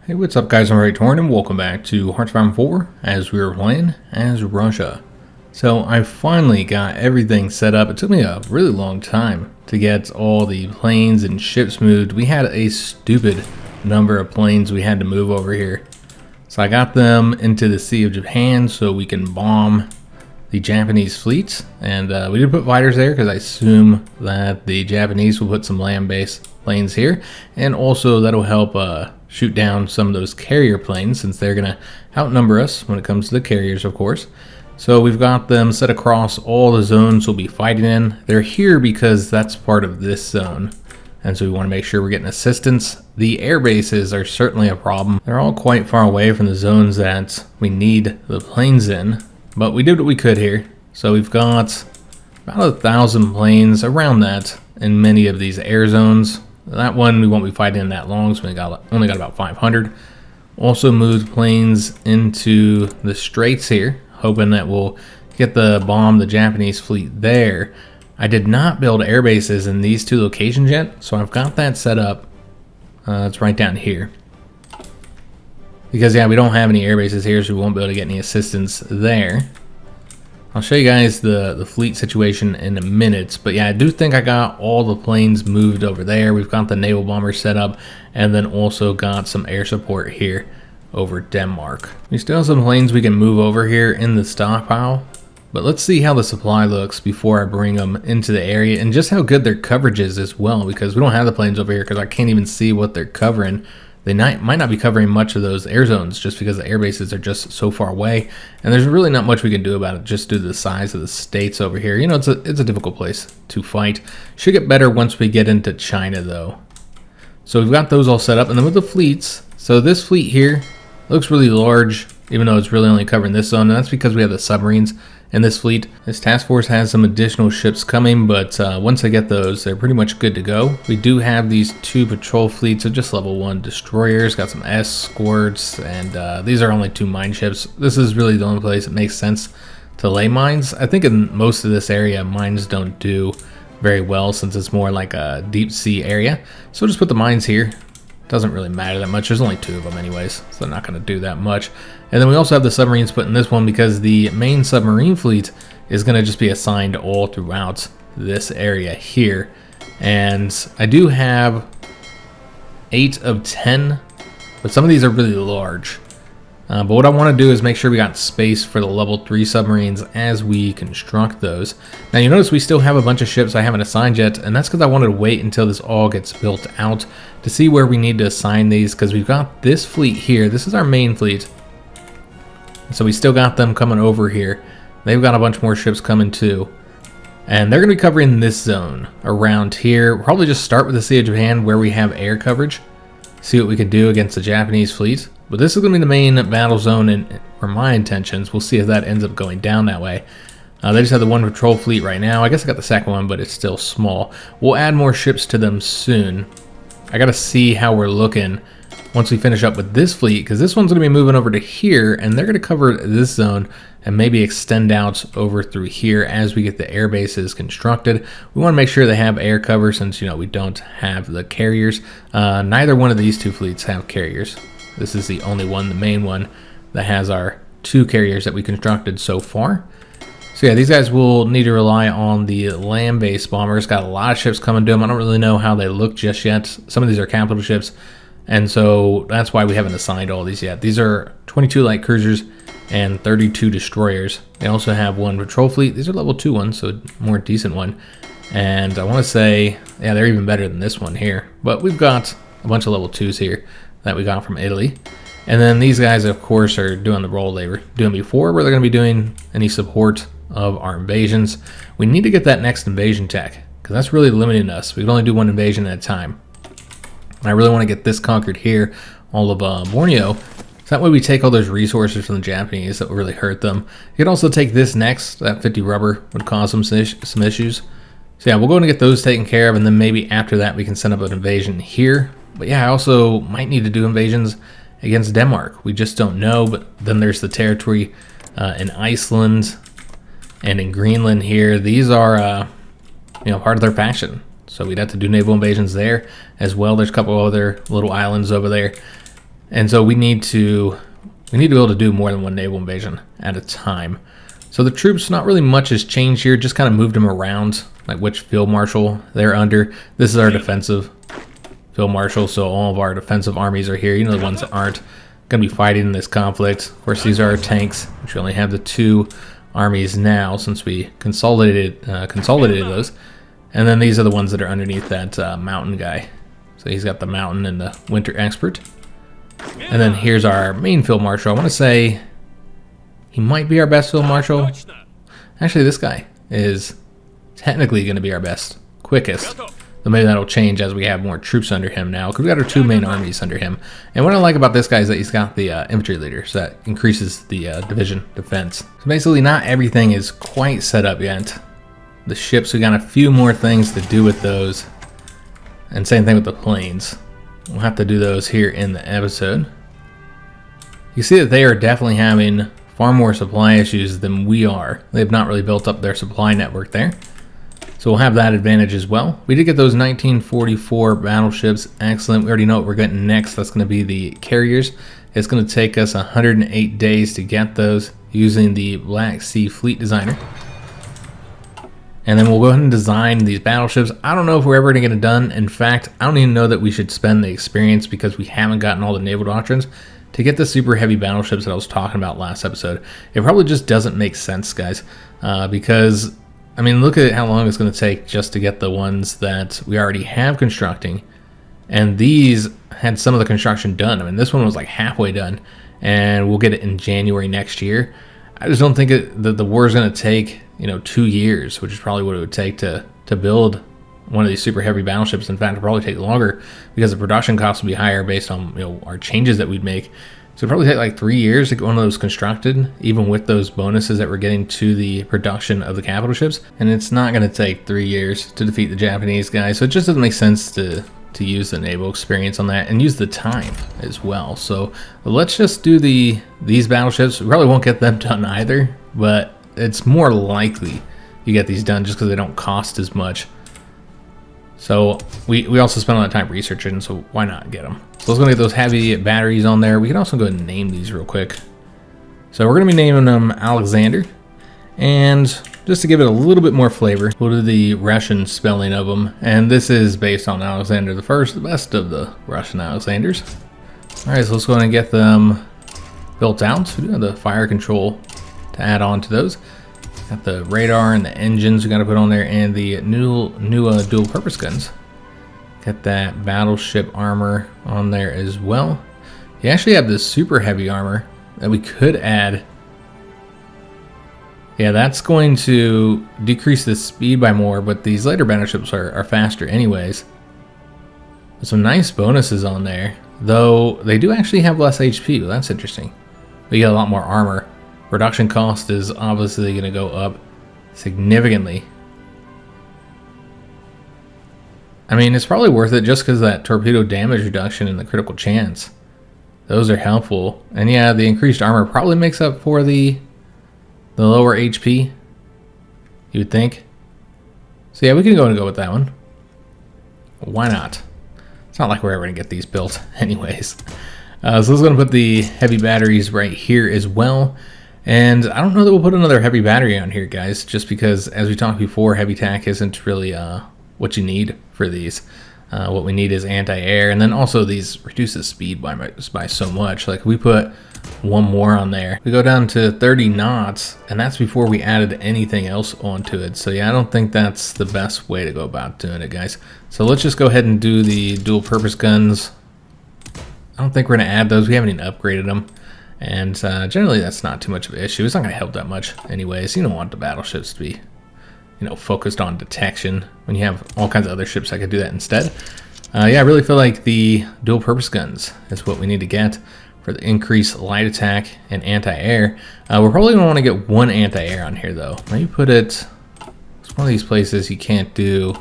Hey, what's up guys, I'm Praetorian and welcome back to HOI4 as we were playing as Russia. So I finally got everything set up. It took me a really long time to get all the planes and ships moved. We had a stupid number of planes we had to move over here. So I got them into the Sea of Japan so we can bomb the Japanese fleet. And we did put fighters there because I assume that the Japanese will put some land-based planes here. And also that'll help shoot down some of those carrier planes since they're going to outnumber us when it comes to the carriers, of course. So we've got them set across all the zones we'll be fighting in. They're here because that's part of this zone. And so we want to make sure we're getting assistance. The air bases are certainly a problem. They're all quite far away from the zones that we need the planes in. But we did what we could here. So we've got about 1,000 planes around that in many of these air zones. That one we won't be fighting in that long, so we only got about 500. Also moved planes into the straits here, hoping that we'll get the bomb the Japanese fleet there. I did not build air bases in these two locations yet, so I've got that set up. It's right down here. Because yeah, we don't have any air bases here, so we won't be able to get any assistance there. I'll show you guys the fleet situation in a minute, but yeah, I do think I got all the planes moved over there. We've got the naval bomber set up, and then also got some air support here over Denmark. We still have some planes we can move over here in the stockpile, but let's see how the supply looks before I bring them into the area, and just how good their coverage is as well, because we don't have the planes over here because I can't even see what they're covering. They might not be covering much of those air zones just because the air bases are just so far away, and there's really not much we can do about it just due to the size of the states over here. You know, it's a difficult place to fight. Should get better once we get into China though. So we've got those all set up, and then with the fleets, so this fleet here looks really large even though it's really only covering this zone, and that's because we have the submarines in this fleet. This task force has some additional ships coming, but once I get those, they're pretty much good to go. We do have these two patrol fleets of just level 1 destroyers, got some escorts, and these are only 2 mine ships. This is really the only place it makes sense to lay mines. I think in most of this area, mines don't do very well since it's more like a deep sea area. So we'll just put the mines here. Doesn't really matter that much. There's only 2 of them anyways, so they're not going to do that much. And then we also have the submarines put in this one because the main submarine fleet is going to just be assigned all throughout this area here. And I do have 8 of 10, but some of these are really large. But what I want to do is make sure we got space for the level 3 submarines as we construct those. Now you notice we still have a bunch of ships I haven't assigned yet, and that's because I wanted to wait until this all gets built out to see where we need to assign these, because we've got this fleet here. This is our main fleet. So we still got them coming over here. They've got a bunch more ships coming too. And they're going to be covering this zone around here. We'll probably just start with the Sea of Japan where we have air coverage. See what we can do against the Japanese fleet. But this is going to be the main battle zone and for my intentions. We'll see if that ends up going down that way. They just have the 1 patrol fleet right now. I guess I got the second one, but it's still small. We'll add more ships to them soon. I got to see how we're looking once we finish up with this fleet, because this one's going to be moving over to here, and they're going to cover this zone and maybe extend out over through here as we get the air bases constructed. We want to make sure they have air cover since, you know, we don't have the carriers. Neither one of these 2 fleets have carriers. This is the only one, the main one, that has our 2 carriers that we constructed so far. So yeah, these guys will need to rely on the land-based bombers. Got a lot of ships coming to them. I don't really know how they look just yet. Some of these are capital ships, and so that's why we haven't assigned all these yet. These are 22 light cruisers and 32 destroyers. They also have 1 patrol fleet. These are level 2 ones, so a more decent one. And I want to say, yeah, they're even better than this one here. But we've got a bunch of level 2s here that we got from Italy. And then these guys, of course, are doing the role they were doing before, where they're going to be doing any support of our invasions. We need to get that next invasion tech, because that's really limiting us. We can only do 1 invasion at a time. And I really want to get this conquered here, all of Borneo. So that way we take all those resources from the Japanese that would really hurt them. You can also take this next. That 50 rubber would cause them some issues. So yeah, we'll go and get those taken care of, and then maybe after that we can send up an invasion here. But yeah, I also might need to do invasions against Denmark. We just don't know. But then there's the territory in Iceland and in Greenland here. These are you know, part of their faction. So we'd have to do naval invasions there as well. There's a couple other little islands over there. And so we need to be able to do more than one naval invasion at a time. So the troops, not really much has changed here, just kind of moved them around, like which field marshal they're under. This is our defensive field marshal, so all of our defensive armies are here. You know, the ones that aren't going to be fighting in this conflict. Of course, these are our tanks, which we only have the 2 armies now since we consolidated those. And then these are the ones that are underneath that mountain guy. So he's got the mountain and the winter expert. And then here's our main field marshal. I want to say he might be our best field marshal. Actually, this guy is technically going to be our best, quickest. But maybe that'll change as we have more troops under him now, because we got our 2 main armies under him. And what I like about this guy is that he's got the infantry leader, so that increases the division defense. So basically, not everything is quite set up yet. The ships, we got a few more things to do with those. And same thing with the planes. We'll have to do those here in the episode. You see that they are definitely having far more supply issues than we are. They've not really built up their supply network there. So we'll have that advantage as well. We did get those 1944 battleships. Excellent. We already know what we're getting next. That's going to be the carriers. It's going to take us 108 days to get those using the Black Sea Fleet Designer. And then we'll go ahead and design these battleships. I don't know if we're ever going to get it done. In fact, I don't even know that we should spend the experience, because we haven't gotten all the naval doctrines to get the super heavy battleships that I was talking about last episode. It probably just doesn't make sense, guys, because, I mean, look at how long it's going to take just to get the ones that we already have constructing. And these had some of the construction done. I mean, this one was like halfway done, and we'll get it in January next year. I just don't think that the war is going to take, 2 years, which is probably what it would take to build one of these super heavy battleships. In fact, it'll probably take longer because the production costs will be higher based on our changes that we'd make. So it'll probably take like 3 years to get one of those constructed, even with those bonuses that we're getting to the production of the capital ships. And it's not going to take 3 years to defeat the Japanese guys. So it just doesn't make sense to use the naval experience on that and use the time as well. So let's just do these battleships. We probably won't get them done either, but it's more likely you get these done just because they don't cost as much. So we also spent a lot of time researching, so why not get them? So let's go get those heavy batteries on there. We can also go ahead and name these real quick. So we're going to be naming them Alexander. And just to give it a little bit more flavor, we'll do the Russian spelling of them. And this is based on Alexander the First, the best of the Russian Alexanders. All right, so let's go ahead and get them built out. So we do have the fire control to add on to those. Got the radar and the engines we got to put on there, and the new dual purpose guns. Got that battleship armor on there as well. You actually have this super heavy armor that we could add. Yeah, that's going to decrease the speed by more, but these later battleships are faster anyways. There's some nice bonuses on there, though they do actually have less HP. Well, that's interesting. But you get a lot more armor. Production cost is obviously going to go up significantly. I mean, it's probably worth it just because that torpedo damage reduction and the critical chance. Those are helpful. And yeah, the increased armor probably makes up for the lower HP, you would think. So yeah, we can go with that one. Why not? It's not like we're ever going to get these built anyways. So let's go and put the heavy batteries right here as well. And I don't know that we'll put another heavy battery on here, guys, just because, as we talked before, heavy tack isn't really what you need for these. What we need is anti-air, and then also these reduce the speed by so much. Like, we put one more on there, we go down to 30 knots, and that's before we added anything else onto it. So yeah, I don't think that's the best way to go about doing it, guys. So let's just go ahead and do the dual purpose guns. I don't think we're going to add those. We haven't even upgraded them. And generally, that's not too much of an issue. It's not going to help that much anyways. You don't want the battleships to be, focused on detection when you have all kinds of other ships that could do that instead. Yeah, I really feel like the dual purpose guns is what we need to get for the increased light attack and anti-air. We're probably going to want to get one anti-air on here, though. Maybe put it... It's one of these places you can't do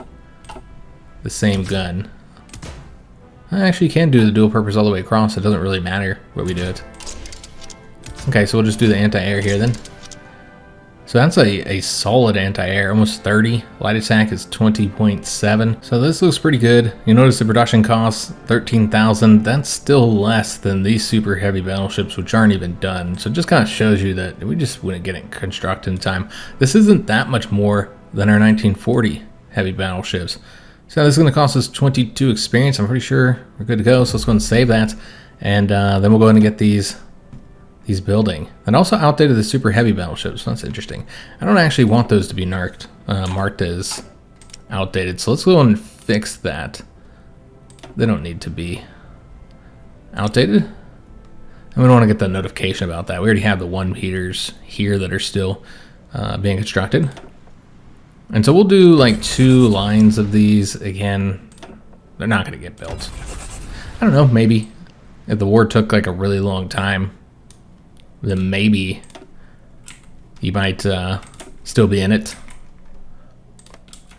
the same gun. I actually can do the dual purpose all the way across. It doesn't really matter where we do it. Okay, so we'll just do the anti-air here then. So that's a solid anti-air, almost 30. Light attack is 20.7. So this looks pretty good. You notice the production costs 13,000. That's still less than these super heavy battleships, which aren't even done. So it just kind of shows you that we just wouldn't get it constructed in time. This isn't that much more than our 1940 heavy battleships. So this is going to cost us 22 experience. I'm pretty sure we're good to go. So let's go and save that. And then we'll go ahead and get these building. And also outdated the super heavy battleships. So that's interesting. I don't actually want those to be marked as outdated. So let's go and fix that. They don't need to be outdated. And we don't want to get the notification about that. We already have the 1-meters here that are still being constructed. And so we'll do like 2 lines of these. Again, they're not going to get built. I don't know, maybe. If the war took like a really long time, then maybe you might still be in it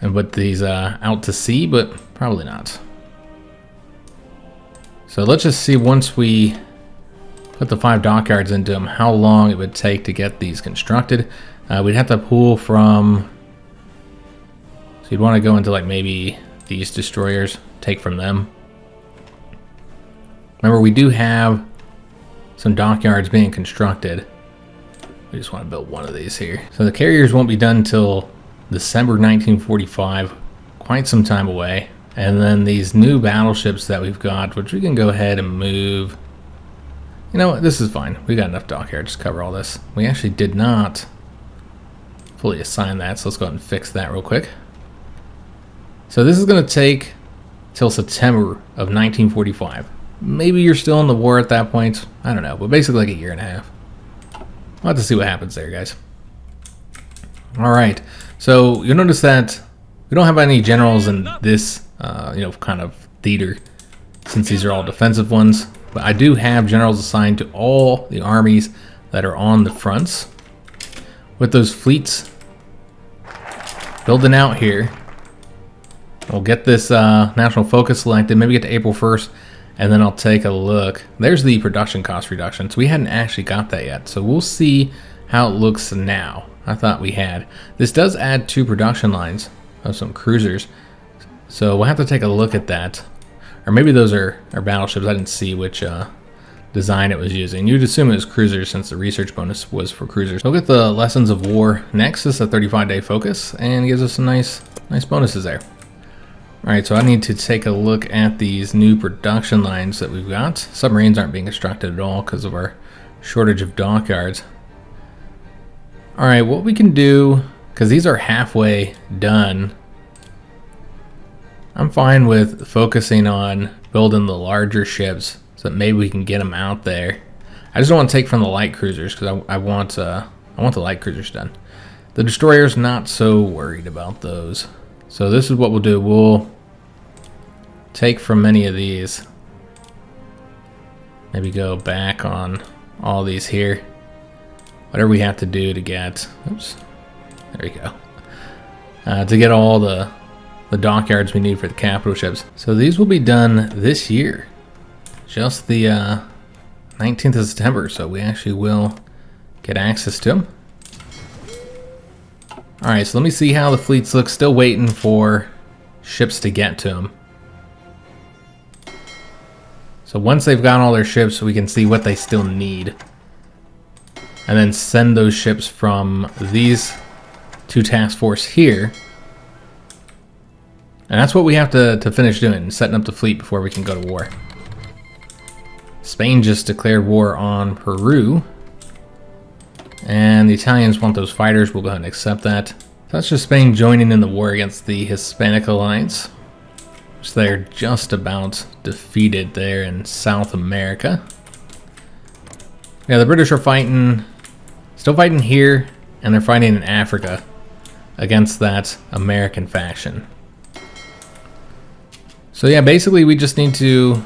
and put these out to sea, but probably not. So let's just see, once we put the 5 dockyards into them, how long it would take to get these constructed. We'd have to pull from, so you'd want to go into like maybe these destroyers, take from them. Remember, we do have some dockyards being constructed. We just want to build one of these here. So the carriers won't be done until December 1945, quite some time away. And then these new battleships that we've got, which we can go ahead and move. You know what, this is fine. We got enough dockyards to cover all this. We actually did not fully assign that, so let's go ahead and fix that real quick. So this is going to take till September of 1945. Maybe you're still in the war at that point. I don't know, but basically like a year and a half. We'll have to see what happens there, guys. All right, so you'll notice that we don't have any generals in this, kind of theater, since these are all defensive ones. But I do have generals assigned to all the armies that are on the fronts. With those fleets building out here, we'll get this national focus selected, maybe get to April 1st, and then I'll take a look. There's the production cost reduction. So we hadn't actually got that yet. So we'll see how it looks now. I thought we had. This does add 2 production lines of some cruisers. So we'll have to take a look at that. Or maybe those are battleships. I didn't see which design it was using. You'd assume it was cruisers since the research bonus was for cruisers. We'll get the Lessons of War next. This is a 35-day focus and gives us some nice bonuses there. Alright, so I need to take a look at these new production lines that we've got. Submarines aren't being constructed at all because of our shortage of dockyards. Alright, what we can do, because these are halfway done, I'm fine with focusing on building the larger ships so that maybe we can get them out there. I just don't want to take from the light cruisers because I want the light cruisers done. The destroyers, not so worried about those. So this is what we'll do. We'll take from many of these. Maybe go back on all these here. Whatever we have to do to get, oops, there we go. To get all the dockyards we need for the capital ships. So these will be done this year. Just the 19th of September. So we actually will get access to them. Alright, so let me see how the fleets look. Still waiting for ships to get to them. So once they've got all their ships, we can see what they still need. And then send those ships from these 2 task force here. And that's what we have to finish doing, setting up the fleet before we can go to war. Spain just declared war on Peru. And the Italians want those fighters. We'll go ahead and accept that. So that's just Spain joining in the war against the Hispanic Alliance, which they're just about defeated there in South America. Yeah, the British are fighting, still fighting here, and they're fighting in Africa against that American faction. So yeah, basically we just need to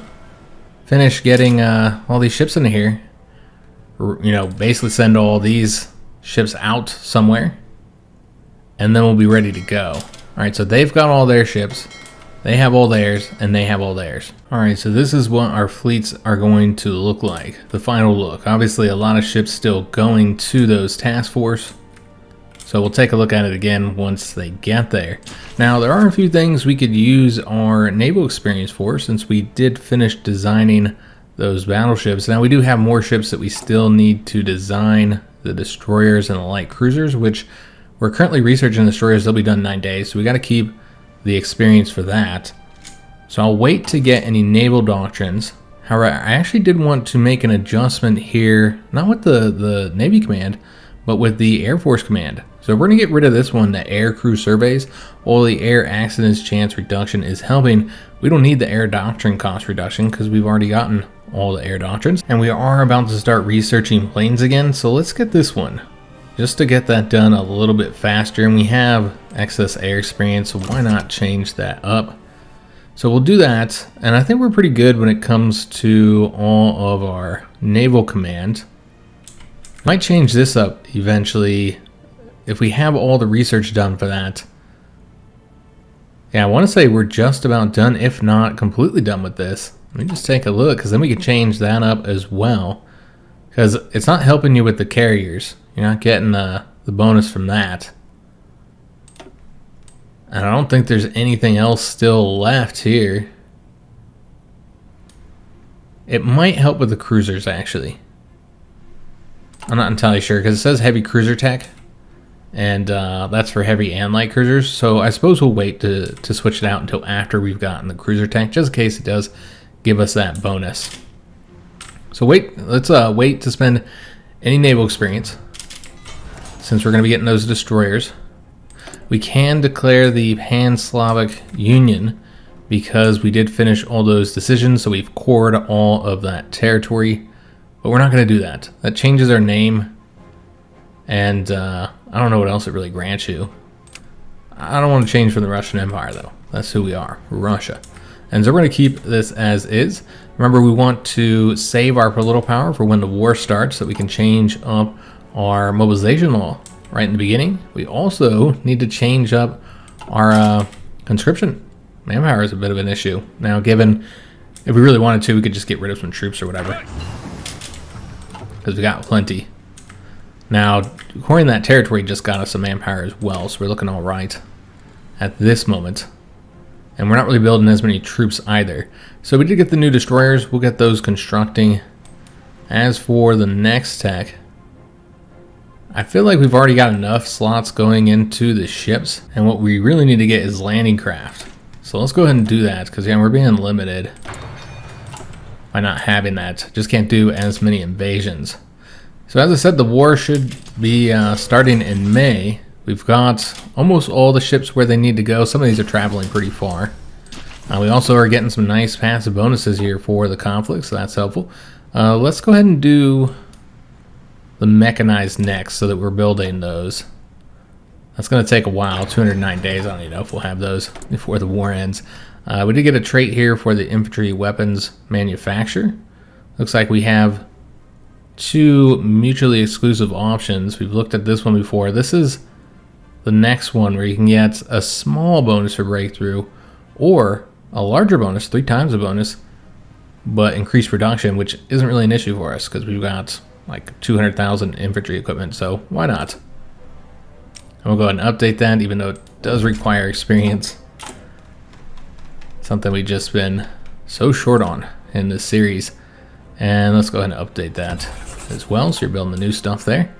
finish getting all these ships into here. You know, basically send all these ships out somewhere, and then we'll be ready to go. All right, so they've got all their ships, they have all theirs, and they have all theirs. All right, so this is what our fleets are going to look like, the final look. Obviously, a lot of ships still going to those task force. So we'll take a look at it again once they get there. Now, there are a few things we could use our naval experience for, since we did finish designing those battleships. Now, we do have more ships that we still need to design, the destroyers and the light cruisers, which we're currently researching. The destroyers, they'll be done in 9 days, so we got to keep the experience for that. So I'll wait to get any naval doctrines. However, I actually did want to make an adjustment here, not with the Navy command, but with the Air Force command. So we're going to get rid of this one, the air crew surveys. While the air accidents chance reduction is helping, we don't need the air doctrine cost reduction because we've already gotten all the air doctrines. And we are about to start researching planes again, so let's get this one, just to get that done a little bit faster. And we have excess air experience, so why not change that up? So we'll do that, and I think we're pretty good when it comes to all of our naval command. Might change this up eventually if we have all the research done for that. Yeah, I want to say we're just about done, if not completely done with this. Let me just take a look, because then we can change that up as well. Because it's not helping you with the carriers. You're not getting the bonus from that. And I don't think there's anything else still left here. It might help with the cruisers, actually. I'm not entirely sure, because it says heavy cruiser tech. And that's for heavy and light cruisers. So I suppose we'll wait to switch it out until after we've gotten the cruiser tech, just in case it does give us that bonus. So let's wait to spend any naval experience, since we're going to be getting those destroyers. We can declare the Pan-Slavic Union because we did finish all those decisions, so we've cored all of that territory. But we're not going to do that. That changes our name, and I don't know what else it really grants you. I don't want to change from the Russian Empire, though. That's who we are, Russia. And so we're going to keep this as is. Remember, we want to save our political power for when the war starts, so that we can change up our mobilization law right in the beginning. We also need to change up our conscription. Manpower is a bit of an issue. Now, given if we really wanted to, we could just get rid of some troops or whatever, because we got plenty. Now, acquiring that territory just got us some manpower as well, so we're looking all right at this moment. And we're not really building as many troops either. So we did get the new destroyers. We'll get those constructing. As for the next tech, I feel like we've already got enough slots going into the ships, and what we really need to get is landing craft. So let's go ahead and do that, because yeah, we're being limited by not having that. Just can't do as many invasions. So as I said, the war should be starting in May. We've got almost all the ships where they need to go. Some of these are traveling pretty far. We also are getting some nice passive bonuses here for the conflict, so that's helpful. Let's go ahead and do the mechanized next, so that we're building those. That's going to take a while, 209 days. I don't even know if we'll have those before the war ends. We did get a trait here for the infantry weapons manufacture. Looks like we have 2 mutually exclusive options. We've looked at this one before. This is the next one where you can get a small bonus for breakthrough, or a larger bonus, 3 times the bonus, but increased production, which isn't really an issue for us because we've got like 200,000 infantry equipment, so why not? And we'll go ahead and update that, even though it does require experience. Something we've just been so short on in this series. And let's go ahead and update that as well, so you're building the new stuff there.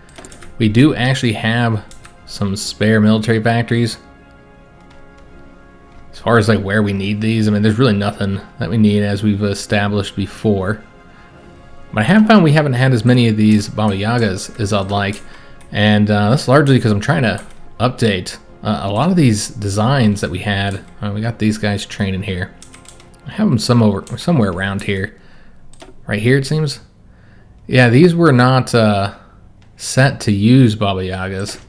We do actually have some spare military factories. As far as like where we need these, I mean, there's really nothing that we need, as we've established before. But I have found we haven't had as many of these Baba Yagas as I'd like, and that's largely because I'm trying to update a lot of these designs that we had. We got these guys training here. I have them somewhere around here. Right here, it seems. Yeah, these were not set to use Baba Yagas.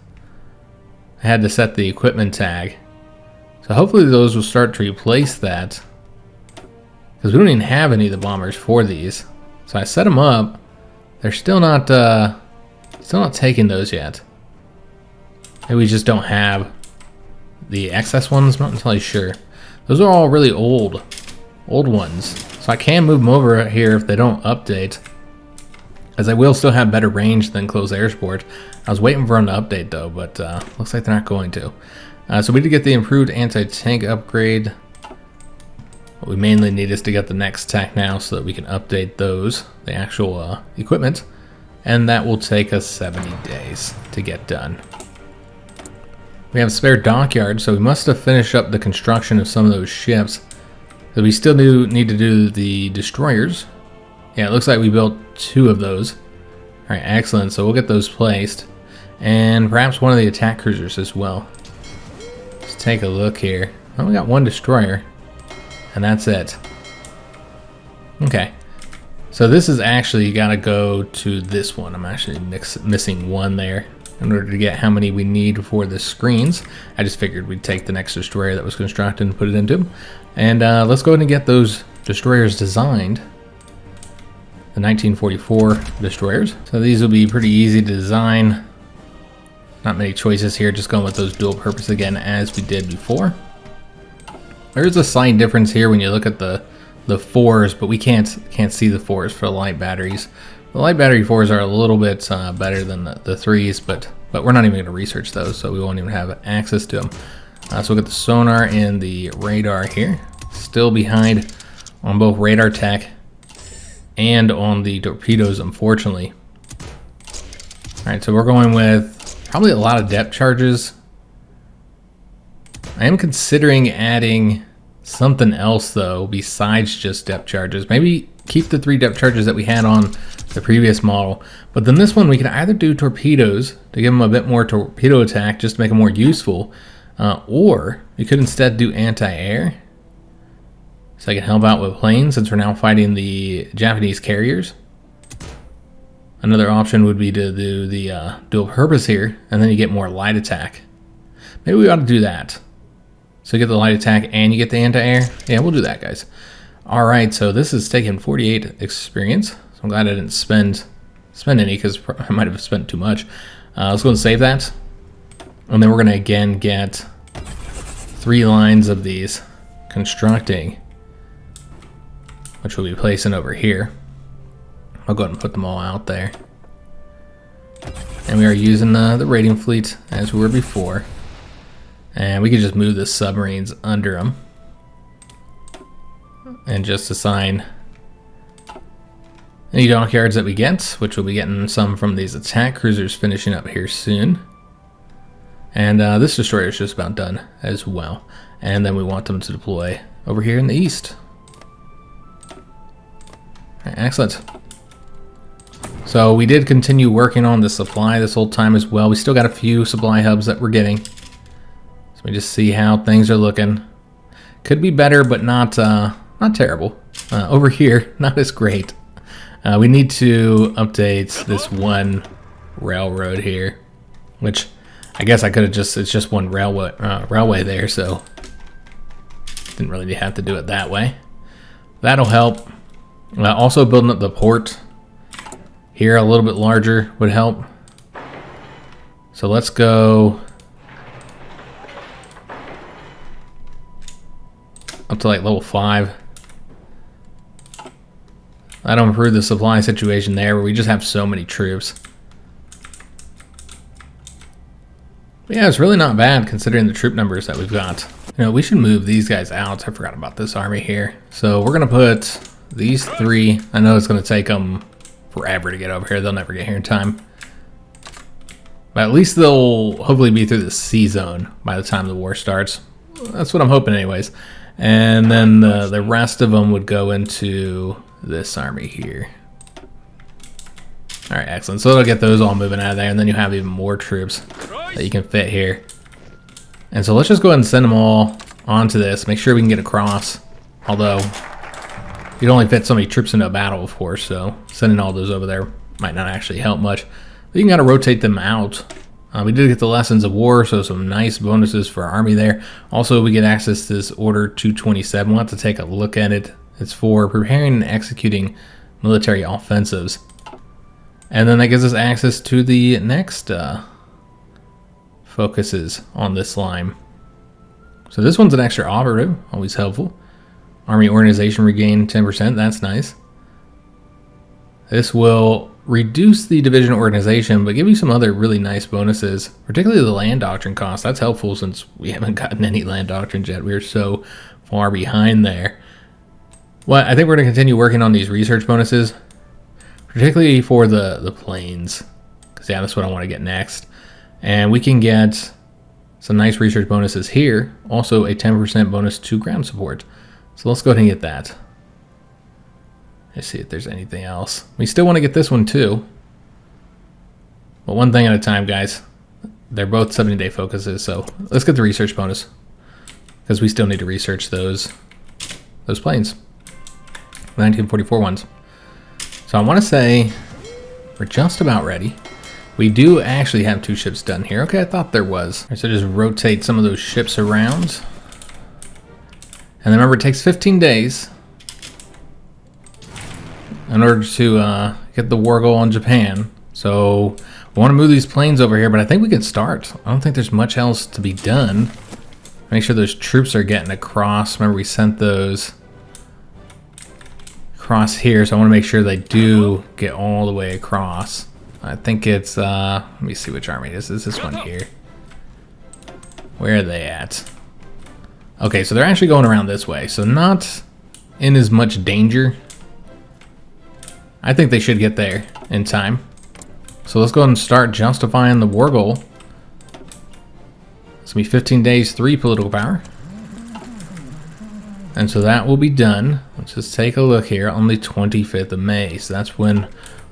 I had to set the equipment tag. So hopefully those will start to replace that, because we don't even have any of the bombers for these. So I set them up. They're still not taking those yet. Maybe we just don't have the excess ones. I'm not entirely sure. Those are all really old ones. So I can move them over here if they don't update. as I will still have better range than close air support. I was waiting for them to update though, but looks like they're not going to. So we did get the improved anti-tank upgrade. What we mainly need is to get the next tech now so that we can update those, the actual equipment, and that will take us 70 days to get done. We have a spare dockyard, so we must have finished up the construction of some of those ships. So we still need to do the destroyers. Yeah, it looks like we built 2 of those. Alright, excellent. So we'll get those placed. And perhaps one of the attack cruisers as well. Let's take a look here. Oh, we got 1 destroyer. And that's it. Okay. So this is actually got to go to this one. I'm actually missing 1 there in order to get how many we need for the screens. I just figured we'd take the next destroyer that was constructed and put it into them. And let's go ahead and get those destroyers designed. The 1944 destroyers. So these will be pretty easy to design. Not many choices here, just going with those dual purpose again as we did before. There's a slight difference here when you look at the 4s, but we can't see the 4s for the light batteries. The light battery 4s are a little bit better than the 3s, but we're not even going to research those, so we won't even have access to them. So we'll get the sonar and the radar here. Still behind on both radar tech and on the torpedoes, unfortunately. Alright, so we're going with probably a lot of depth charges. I am considering adding something else though besides just depth charges. Maybe keep the 3 depth charges that we had on the previous model, but then this one we can either do torpedoes to give them a bit more torpedo attack just to make them more useful, or we could instead do anti-air so I can help out with planes since we're now fighting the Japanese carriers. Another option would be to do the dual purpose here, and then you get more light attack. Maybe we ought to do that. So you get the light attack and you get the anti-air. Yeah, we'll do that, guys. All right, so this is taking 48 experience. So I'm glad I didn't spend any because I might have spent too much. Let's go and save that. And then we're going to again get 3 lines of these constructing, which we'll be placing over here. I'll go ahead and put them all out there. And we are using the raiding fleet as we were before. And we can just move the submarines under them. And just assign any dockyards that we get, which we'll be getting some from these attack cruisers finishing up here soon. And this destroyer is just about done as well. And then we want them to deploy over here in the east. Right, excellent. So we did continue working on the supply this whole time as well. We still got a few supply hubs that we're getting. So we just see how things are looking. Could be better, but not terrible. Over here, not as great. We need to update this one railroad here, which I guess I could have just, it's just one railway there, so didn't really have to do it that way. That'll help. Also building up the port here a little bit larger would help. So let's go up to like level 5. That'll improve the supply situation there where we just have so many troops. But yeah, it's really not bad considering the troop numbers that we've got. You know, we should move these guys out. I forgot about this army here. So we're gonna put these 3. I know it's gonna take them forever to get over here. They'll never get here in time. But at least they'll hopefully be through the sea zone by the time the war starts. That's what I'm hoping anyways. And then the rest of them would go into this army here. All right, excellent. So it'll get those all moving out of there, and then you have even more troops that you can fit here. And so let's just go ahead and send them all onto this. Make sure we can get across. Although you'd only fit so many troops into a battle, of course, so sending all those over there might not actually help much. But you can kind of rotate them out. We did get the lessons of war, so some nice bonuses for our army there. Also, we get access to this Order 227. We'll have to take a look at it. It's for preparing and executing military offensives. And then that gives us access to the next focuses on this line. So this one's an extra operative, always helpful. Army organization regain 10%, that's nice. This will reduce the division organization, but give you some other really nice bonuses, particularly the land doctrine cost. That's helpful since we haven't gotten any land doctrines yet. We're so far behind there. Well, I think we're going to continue working on these research bonuses, particularly for the planes, because yeah, that's what I want to get next. And we can get some nice research bonuses here. Also a 10% bonus to ground support. So let's go ahead and get that. Let's see if there's anything else. We still want to get this one too. But one thing at a time, guys. They're both 70-day focuses, so let's get the research bonus, because we still need to research those planes. 1944 ones. So I want to say we're just about ready. We do actually have 2 ships done here. Okay, I thought there was. So just rotate some of those ships around. And remember, it takes 15 days in order to get the war goal on Japan. So we want to move these planes over here, but I think we can start. I don't think there's much else to be done. Make sure those troops are getting across. Remember, we sent those across here, so I want to make sure they do get all the way across. I think it's, let me see which army this is. This one here. Where are they at? Okay, so they're actually going around this way, so not in as much danger. I think they should get there in time. So let's go ahead and start justifying the war goal. It's gonna be 15 days, 3 political power. And so that will be done. Let's just take a look here on the 25th of May. So that's when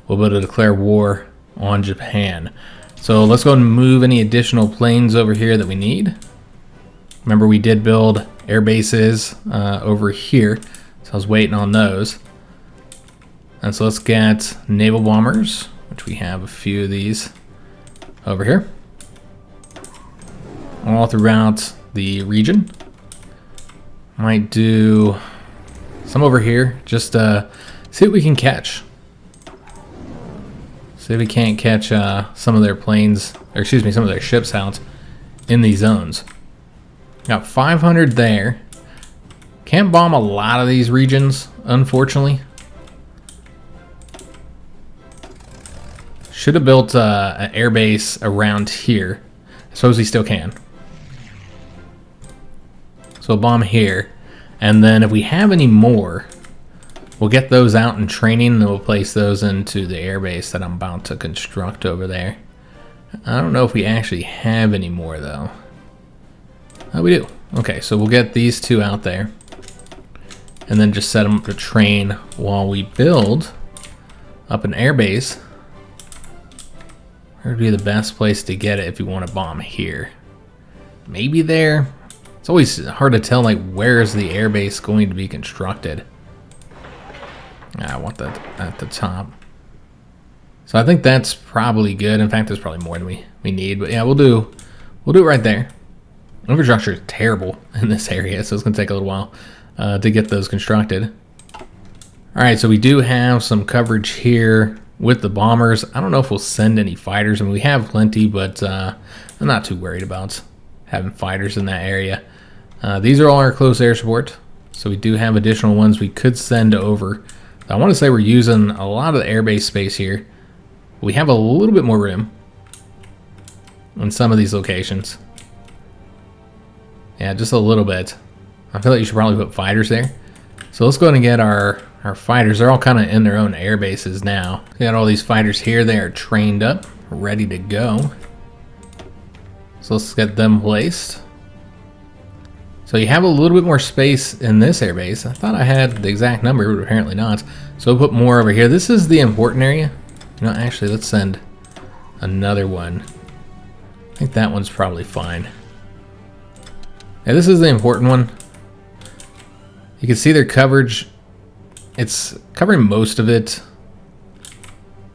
we'll be able to declare war on Japan. So let's go ahead and move any additional planes over here that we need. Remember, we did build air bases over here, so I was waiting on those. And so let's get naval bombers, which we have a few of these over here, all throughout the region. Might do some over here, just see what we can catch. See if we can't catch some of their planes, or excuse me, some of their ships out in these zones. Got 500 there. Can't bomb a lot of these regions, unfortunately. Should have built an air base around here. I suppose we still can. So we'll bomb here. And then if we have any more, we'll get those out in training, and then we'll place those into the air base that I'm about to construct over there. I don't know if we actually have any more, though. Oh, we do. Okay, so we'll get these 2 out there. And then just set them up to train while we build up an air base. Where would be the best place to get it if you want to bomb here? Maybe there. It's always hard to tell, like, where is the air base going to be constructed. I want that at the top. So I think that's probably good. In fact, there's probably more than we need. But yeah, we'll do it right there. Infrastructure is terrible in this area, so it's going to take a little while to get those constructed. All right, so we do have some coverage here with the bombers. I don't know if we'll send any fighters. I mean, we have plenty, but I'm not too worried about having fighters in that area. These are all our close air support, so we do have additional ones we could send over. I want to say we're using a lot of the airbase space here. We have a little bit more room in some of these locations. Yeah, just a little bit. I feel like you should probably put fighters there. So let's go ahead and get our fighters. They're all kind of in their own air bases now. We got all these fighters here. They are trained up, ready to go. So let's get them placed. So you have a little bit more space in this air base. I thought I had the exact number, but apparently not. So we'll put more over here. This is the important area. You know, actually, let's send another one. I think that one's probably fine. Yeah, this is the important one. You can see their coverage. It's covering most of it.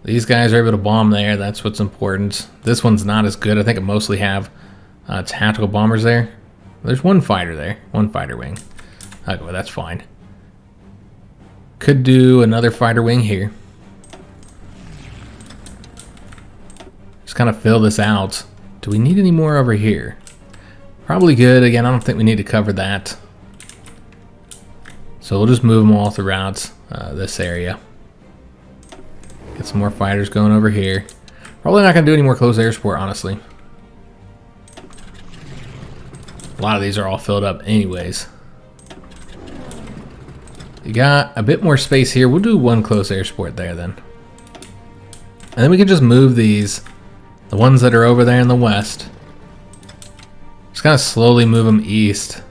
These guys are able to bomb there. That's what's important. This one's not as good. I think it mostly have tactical bombers there. There's one fighter there. One fighter wing. Okay, well, that's fine. Could do another fighter wing here. Just kind of fill this out. Do we need any more over here? Probably good. Again, I don't think we need to cover that. So we'll just move them all throughout this area. Get some more fighters going over here. Probably not going to do any more close air support, honestly. A lot of these are all filled up anyways. You got a bit more space here. We'll do one close air support there then. And then we can just move these, the ones that are over there in the west. Just kind of slowly move them east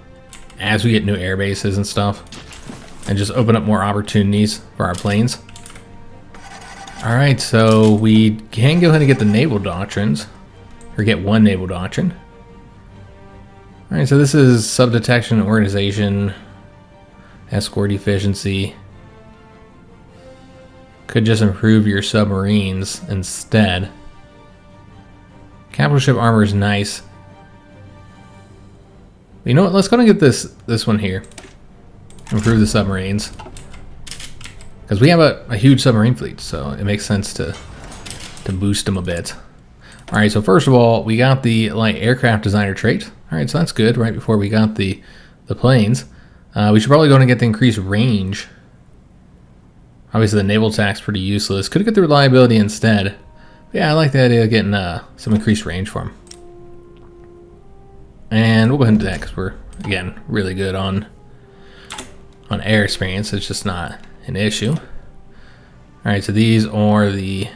as we get new air bases and stuff. And just open up more opportunities for our planes. Alright, so we can go ahead and get the naval doctrines. Or get one naval doctrine. Alright, so this is subdetection, organization, escort efficiency. Could just improve your submarines instead. Capital ship armor is nice. You know what, let's go and get this one here. Improve the submarines. Because we have a huge submarine fleet, so it makes sense to boost them a bit. Alright, so first of all, we got the light aircraft designer trait. Alright, so that's good, right before we got the planes. We should probably go and get the increased range. Obviously the naval attack's pretty useless. Could get the reliability instead. But yeah, I like the idea of getting some increased range for them. And we'll go ahead and do that because we're, again, really good on air experience. It's just not an issue. Alright, so these are the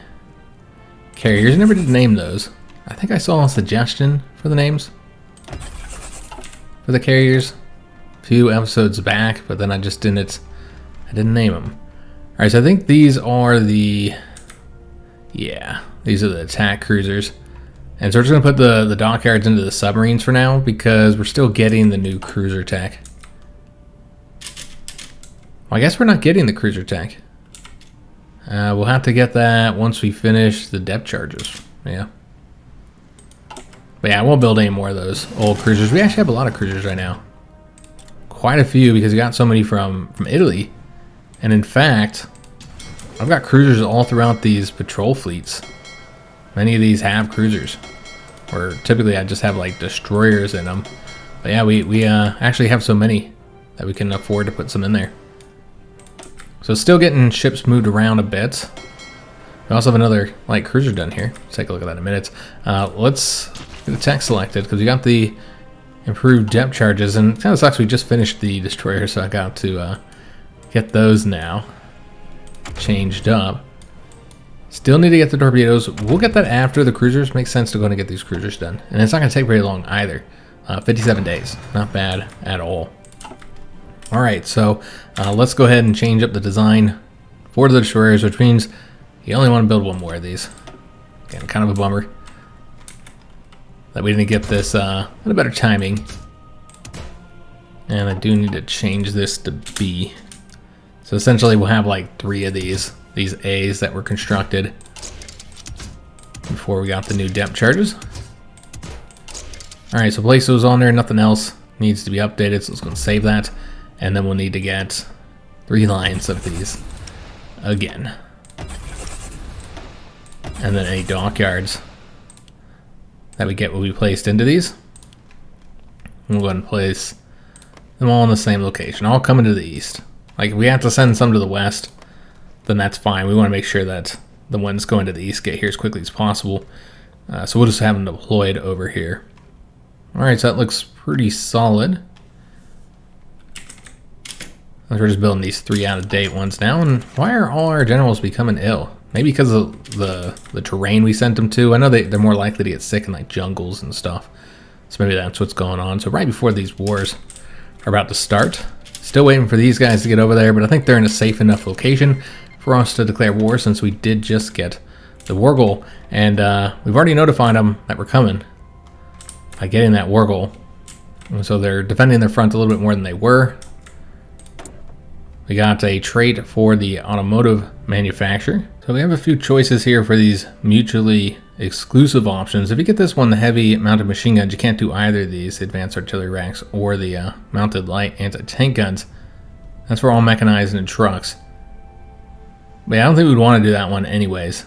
carriers. I never did name those. I think I saw a suggestion for the names for the carriers a few episodes back, but then I didn't name them. Alright, so I think these are these are the attack cruisers. And so we're just going to put the dockyards into the submarines for now because we're still getting the new cruiser tech. Well, I guess we're not getting the cruiser tech. We'll have to get that once we finish the depth charges. Yeah. But yeah, I won't build any more of those old cruisers. We actually have a lot of cruisers right now. Quite a few because we got so many from Italy. And in fact, I've got cruisers all throughout these patrol fleets. Many of these have cruisers. Or typically I just have like destroyers in them. But yeah, we actually have so many that we can afford to put some in there. So still getting ships moved around a bit. We also have another light cruiser done here. Let's take a look at that in a minute. Let's get the tech selected because we got the improved depth charges, and it kind of sucks we just finished the destroyer, so I got to get those now changed up. Still need to get the torpedoes. We'll get that after the cruisers. Makes sense to go and get these cruisers done, and it's not going to take very long either. 57 days, not bad at all. All right, so let's go ahead and change up the design for the destroyers, which means you only want to build one more of these. Again, kind of a bummer that we didn't get this at a better timing. And I do need to change this to B. So essentially we'll have like 3 of these A's that were constructed before we got the new depth charges. All right, so place those on there. Nothing else needs to be updated, so let's go and save that. And then we'll need to get 3 lines of these again. And then any dockyards that we get will be placed into these. We'll go ahead and place them all in the same location, all coming to the east. Like if we have to send some to the west, then that's fine. We want to make sure that the ones going to the east get here as quickly as possible. So we'll just have them deployed over here. All right, so that looks pretty solid. We're just building these 3 out-of-date ones now. And why are all our generals becoming ill? Maybe because of the terrain we sent them to. I know they're more likely to get sick in like jungles and stuff. So maybe that's what's going on. So right before these wars are about to start. Still waiting for these guys to get over there, but I think they're in a safe enough location for us to declare war since we did just get the war goal. And we've already notified them that we're coming by getting that war goal. And so they're defending their front a little bit more than they were. We got a trait for the automotive manufacturer. So we have a few choices here for these mutually exclusive options. If you get this one, the heavy mounted machine guns, you can't do either of these, the advanced artillery racks or the mounted light anti-tank guns. That's for all mechanized and trucks. But yeah, I don't think we'd want to do that one anyways.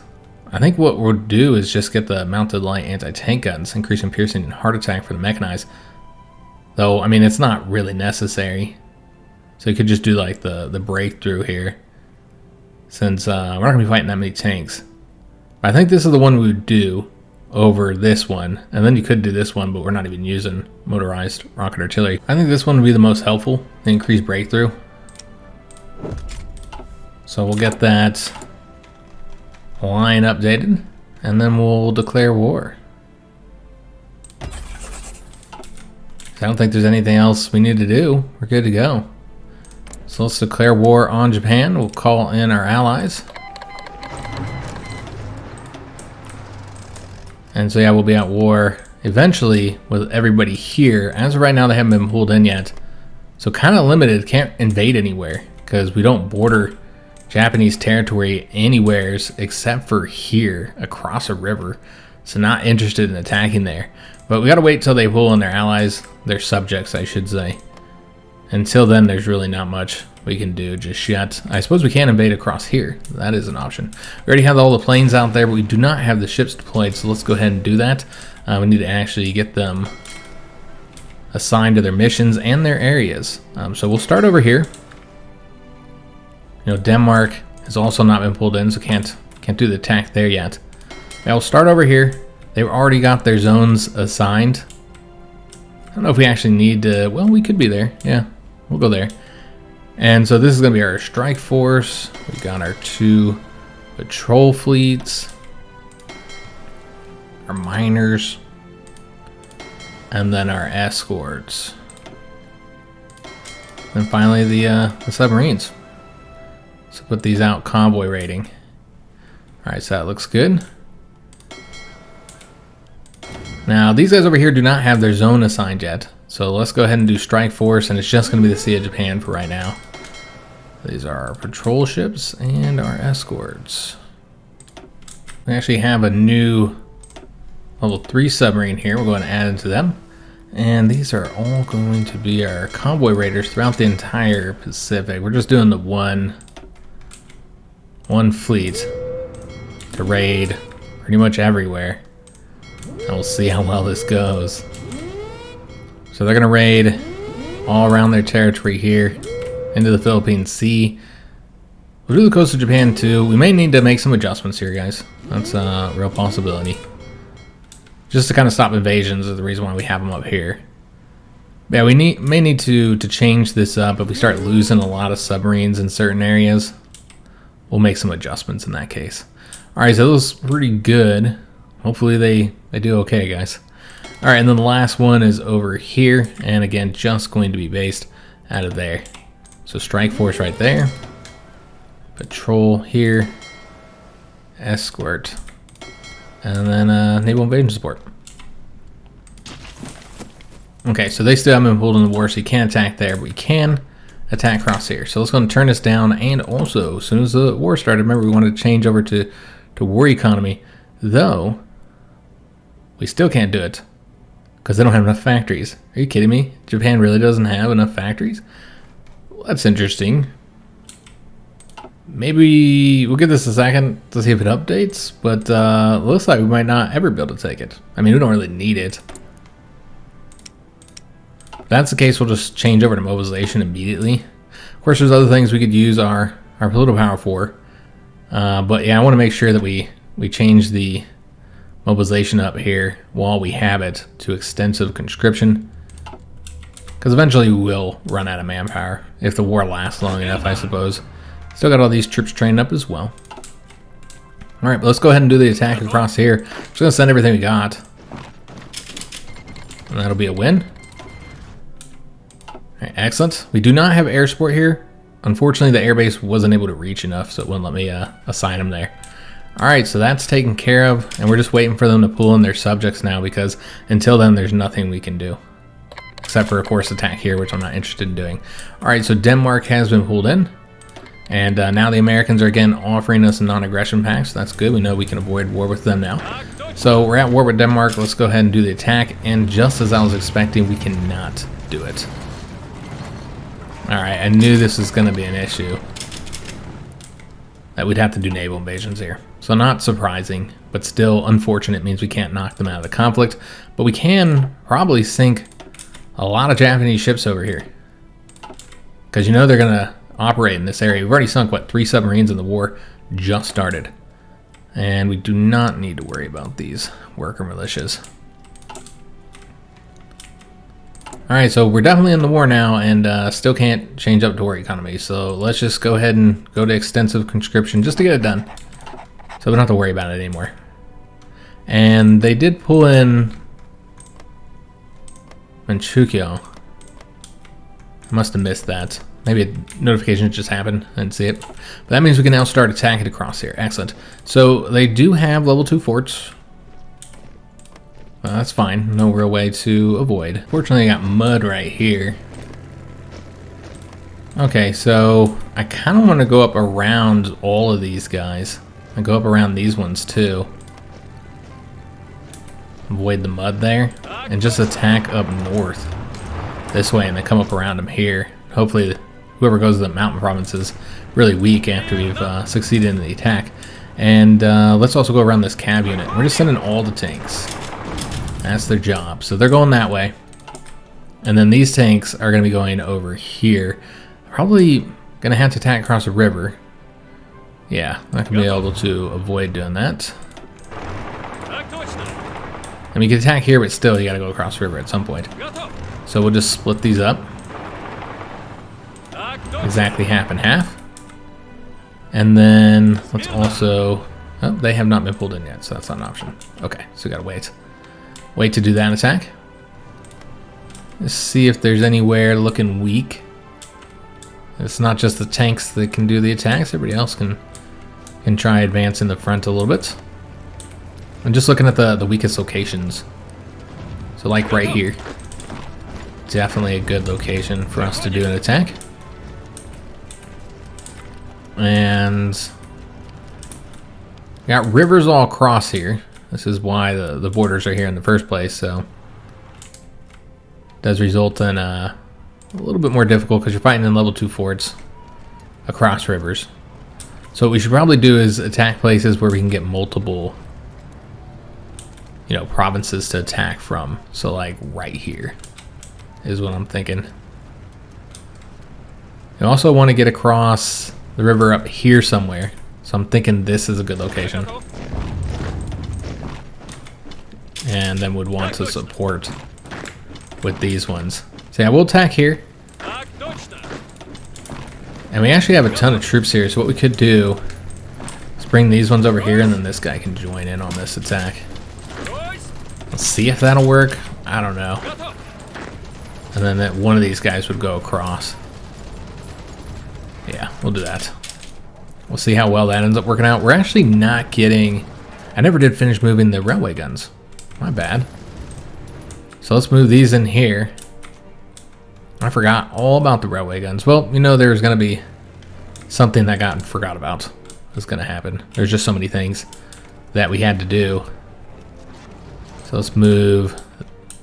I think what we'll do is just get the mounted light anti-tank guns, increasing piercing and heart attack for the mechanized. Though, I mean, it's not really necessary. So you could just do like the breakthrough here. since we're not going to be fighting that many tanks. I think this is the one we would do over this one, and then you could do this one, but we're not even using motorized rocket artillery. I think this one would be the most helpful, the increased breakthrough. So we'll get that line updated, and then we'll declare war. So I don't think there's anything else we need to do. We're good to go. So let's declare war on Japan. We'll call in our allies. And so yeah, we'll be at war eventually with everybody here. As of right now, they haven't been pulled in yet. So kind of limited, can't invade anywhere because we don't border Japanese territory anywheres except for here across a river. So not interested in attacking there. But we gotta wait till they pull in their allies, their subjects I should say. Until then, there's really not much we can do just yet. I suppose we can invade across here. That is an option. We already have all the planes out there, but we do not have the ships deployed, so let's go ahead and do that. We need to actually get them assigned to their missions and their areas. So we'll start over here. You know, Denmark has also not been pulled in, so can't do the attack there yet. Now we'll start over here. They've already got their zones assigned. I don't know if we actually need to, well, we could be there. Yeah, we'll go there. And so this is going to be our strike force. We got our 2 patrol fleets, our miners, and then our escorts. And finally the submarines. So put these out convoy rating. Alright, so that looks good. Now these guys over here do not have their zone assigned yet. So let's go ahead and do strike force, and it's just going to be the Sea of Japan for right now. These are our patrol ships and our escorts. We actually have a new level 3 submarine here. We'll go ahead and add into them. And these are all going to be our convoy raiders throughout the entire Pacific. We're just doing the one fleet to raid pretty much everywhere. And we'll see how well this goes. So they're going to raid all around their territory here into the Philippine Sea. We'll do the coast of Japan too. We may need to make some adjustments here, guys. That's a real possibility. Just to kind of stop invasions is the reason why we have them up here. Yeah, we may need to change this up. If we start losing a lot of submarines in certain areas, we'll make some adjustments in that case. Alright, so that was pretty good. Hopefully they do okay, guys. Alright, and then the last one is over here. And again, just going to be based out of there. So strike force right there. Patrol here. Escort. And then naval invasion support. Okay, so they still haven't been pulled in the war, so you can't attack there, but we can attack across here. So let's go and turn this down. And also, as soon as the war started, remember we wanted to change over to war economy. Though, we still can't do it because they don't have enough factories. Are you kidding me? Japan really doesn't have enough factories? Well, that's interesting. Maybe we'll give this a second to see if it updates, but looks like we might not ever be able to take it. I mean, we don't really need it. If that's the case, we'll just change over to mobilization immediately. Of course, there's other things we could use our political power for. But yeah, I want to make sure that we change the mobilization up here while we have it to extensive conscription. Because eventually we will run out of manpower if the war lasts long enough, I suppose. Still got all these troops trained up as well. Alright, let's go ahead and do the attack across here. Just going to send everything we got. And that'll be a win. Alright, excellent. We do not have air support here. Unfortunately, the airbase wasn't able to reach enough, so it wouldn't let me assign them there. Alright, so that's taken care of, and we're just waiting for them to pull in their subjects now, because until then, there's nothing we can do. Except for, of course, attack here, which I'm not interested in doing. Alright, so Denmark has been pulled in. And now the Americans are again offering us a non-aggression pact, so that's good. We know we can avoid war with them now. So we're at war with Denmark. Let's go ahead and do the attack. And just as I was expecting, we cannot do it. Alright, I knew this was going to be an issue. That we'd have to do naval invasions here. So not surprising, but still unfortunate. It means we can't knock them out of the conflict. But we can probably sink a lot of Japanese ships over here. Because you know they're going to operate in this area. We've already sunk, what, 3 submarines in the war just started. And we do not need to worry about these worker militias. Alright, so we're definitely in the war now, and still can't change up to war economy. So let's just go ahead and go to extensive conscription just to get it done. So we don't have to worry about it anymore. And they did pull in Manchukuo. I must have missed that. Maybe a notification just happened. I didn't see it. But that means we can now start attacking across here. Excellent. So they do have level 2 forts. That's fine. No real way to avoid. Fortunately, I got mud right here. Okay, so I kind of want to go up around all of these guys. I go up around these ones too. Avoid the mud there. And just attack up north. This way, and then come up around them here. Hopefully, whoever goes to the mountain province is really weak after we've succeeded in the attack. And let's also go around this cab unit. We're just sending all the tanks. That's their job. So they're going that way. And then these tanks are going to be going over here. Probably going to have to attack across a river. Yeah, not going to be able to avoid doing that. I mean, you can attack here, but still, you got to go across the river at some point. So we'll just split these up. Exactly half and half. And then let's also... Oh, they have not been pulled in yet, so that's not an option. Okay, so we got to wait. Wait to do that attack. Let's see if there's anywhere looking weak. It's not just the tanks that can do the attacks. Everybody else can try advancing the front a little bit. I'm just looking at the weakest locations. So like right here. Definitely a good location for us to do an attack. And we got rivers all across here. This is why the borders are here in the first place, so it does result in a little bit more difficult because you're fighting in level 2 forts across rivers. So what we should probably do is attack places where we can get multiple, you know, provinces to attack from. So like right here is what I'm thinking. I also want to get across the river up here somewhere. So I'm thinking this is a good location. And then would want to support with these ones. So yeah, we'll attack here. And we actually have a ton of troops here, so what we could do is bring these ones over here, and then this guy can join in on this attack. Let's see if that'll work. I don't know. And then that one of these guys would go across. Yeah, we'll do that. We'll see how well that ends up working out. We're actually not getting... I never did finish moving the railway guns. My bad. So let's move these in here. I forgot all about the railway guns. Well, you know, there's going to be something that got forgot about. That's going to happen. There's just so many things that we had to do. So let's move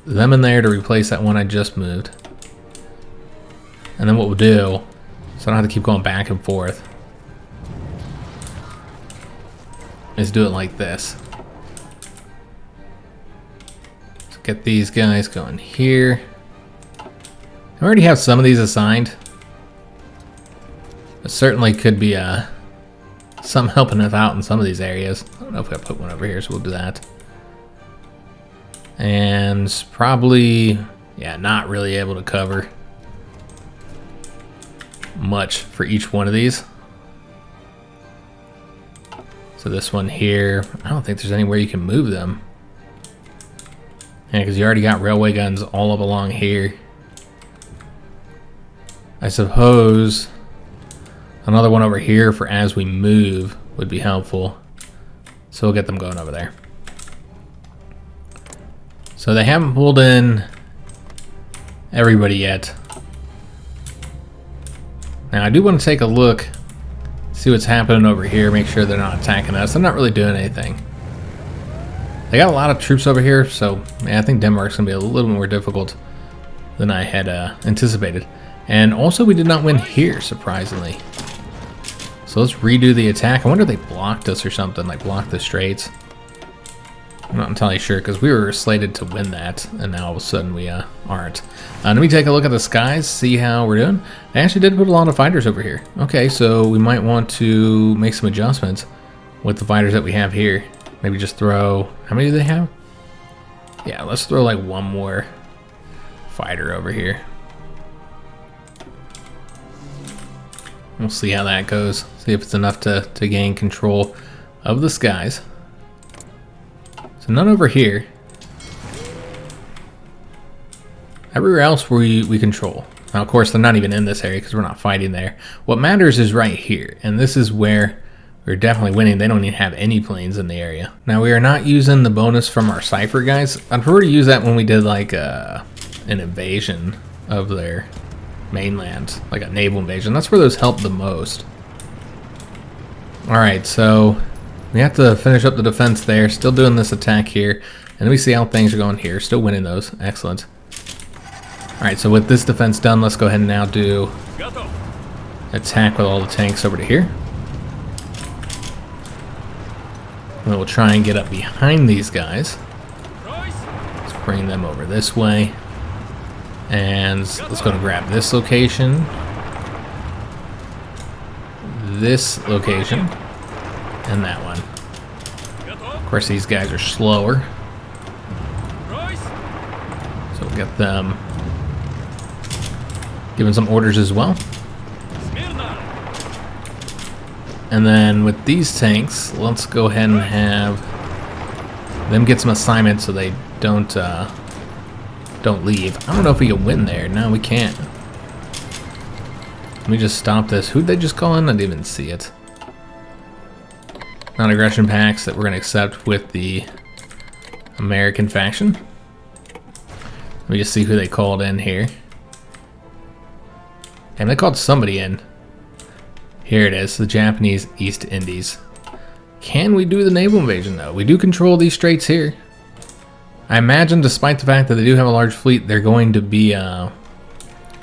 them in there to replace that one I just moved. And then what we'll do, so I don't have to keep going back and forth, is do it like this. Let's get these guys going here. I already have some of these assigned. It certainly could be some helping us out in some of these areas. I don't know if I put one over here, so we'll do that. And probably, yeah, not really able to cover much for each one of these. So this one here, I don't think there's anywhere you can move them. Yeah, because you already got railway guns all up along here. I suppose another one over here for as we move would be helpful. So we'll get them going over there. So they haven't pulled in everybody yet. Now I do want to take a look, see what's happening over here, make sure they're not attacking us. They're not really doing anything. They got a lot of troops over here, so yeah, I think Denmark's going to be a little more difficult than I had anticipated. And also we did not win here, surprisingly. So let's redo the attack. I wonder if they blocked us or something, like blocked the straits. I'm not entirely sure because we were slated to win that, and now all of a sudden we aren't. Let me take a look at the skies, see how we're doing. They actually did put a lot of fighters over here. Okay, so we might want to make some adjustments with the fighters that we have here. Maybe just throw... How many do they have? Yeah, let's throw like one more fighter over here. We'll see how that goes. See if it's enough to gain control of the skies. So none over here. Everywhere else we control. Now, of course, they're not even in this area because we're not fighting there. What matters is right here, and this is where we're definitely winning. They don't even have any planes in the area. Now, we are not using the bonus from our cipher guys. I'd prefer to use that when we did like an invasion of their mainland, like a naval invasion. That's where those help the most. All right, so we have to finish up the defense there. Still doing this attack here. And let me see how things are going here. Still winning those. Excellent. Alright, so with this defense done, let's go ahead and now do attack with all the tanks over to here. And we'll try and get up behind these guys. Let's bring them over this way. And let's go and grab this location. This location. And that one. Of course, these guys are slower. So we'll get them giving some orders as well. And then with these tanks, let's go ahead and have them get some assignments so they don't leave. I don't know if we can win there. No, we can't. Let me just stop this. Who'd they just call in? I didn't even see it. Non-aggression pacts that we're going to accept with the American faction. Let me just see who they called in here. And they called somebody in. Here it is, the Japanese East Indies. Can we do the naval invasion though? We do control these straits here. I imagine despite the fact that they do have a large fleet, they're going to be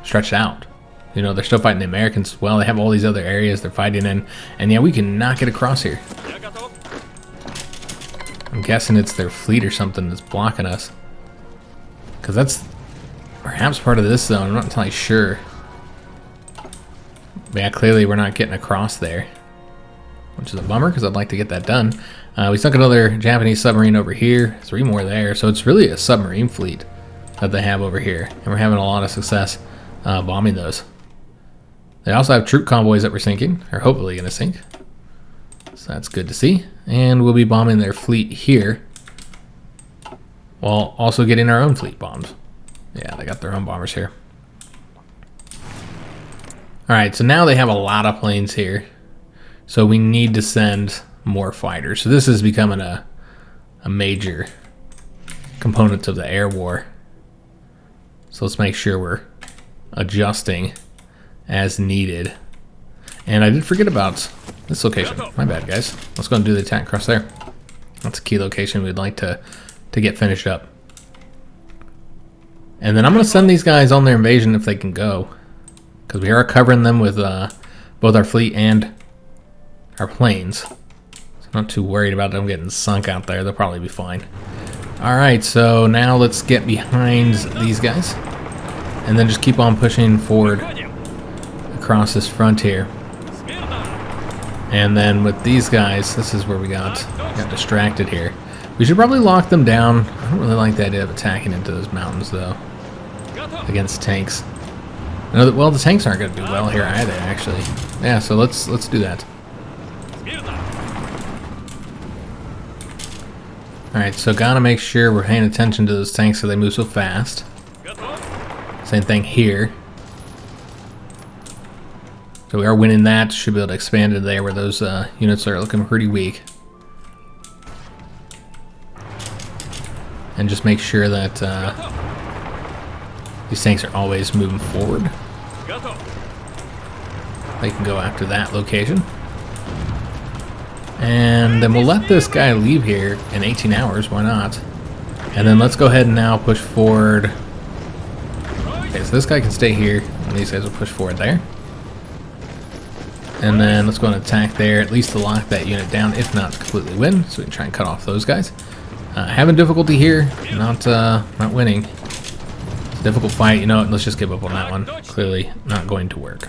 stretched out. You know, they're still fighting the Americans as well. They have all these other areas they're fighting in. And yeah, we cannot get across here. I'm guessing it's their fleet or something that's blocking us. Because that's perhaps part of this zone. I'm not entirely sure. But yeah, clearly we're not getting across there. Which is a bummer because I'd like to get that done. We sunk another Japanese submarine over here. 3 more there. So it's really a submarine fleet that they have over here. And we're having a lot of success bombing those. They also have troop convoys that we're sinking. Or hopefully going to sink. So that's good to see. And we'll be bombing their fleet here. While also getting our own fleet bombed. Yeah, they got their own bombers here. Alright, so now they have a lot of planes here. So we need to send more fighters. So this is becoming a major component of the air war. So let's make sure we're adjusting as needed. And I did forget about this location. My bad, guys. Let's go and do the attack across there. That's a key location we'd like to get finished up. And then I'm going to send these guys on their invasion if they can go. Because we are covering them with both our fleet and our planes. So I'm not too worried about them getting sunk out there. They'll probably be fine. Alright, so now let's get behind these guys. And then just keep on pushing forward across this front here. And then with these guys, this is where we got distracted here. We should probably lock them down. I don't really like the idea of attacking into those mountains though. Against tanks. No, well, the tanks aren't going to do well here either, actually. Yeah, so let's do that. Alright, so gotta make sure we're paying attention to those tanks so they move so fast. Same thing here. So we are winning that. Should be able to expand into there where those units are looking pretty weak. And just make sure that these tanks are always moving forward. They can go after that location. And then we'll let this guy leave here in 18 hours, why not? And then let's go ahead and now push forward. Okay, so this guy can stay here, and these guys will push forward there. And then let's go and attack there, at least to lock that unit down, if not completely win, so we can try and cut off those guys. Having difficulty here, not winning. It's a difficult fight. You know what? Let's just give up on that one. Clearly not going to work.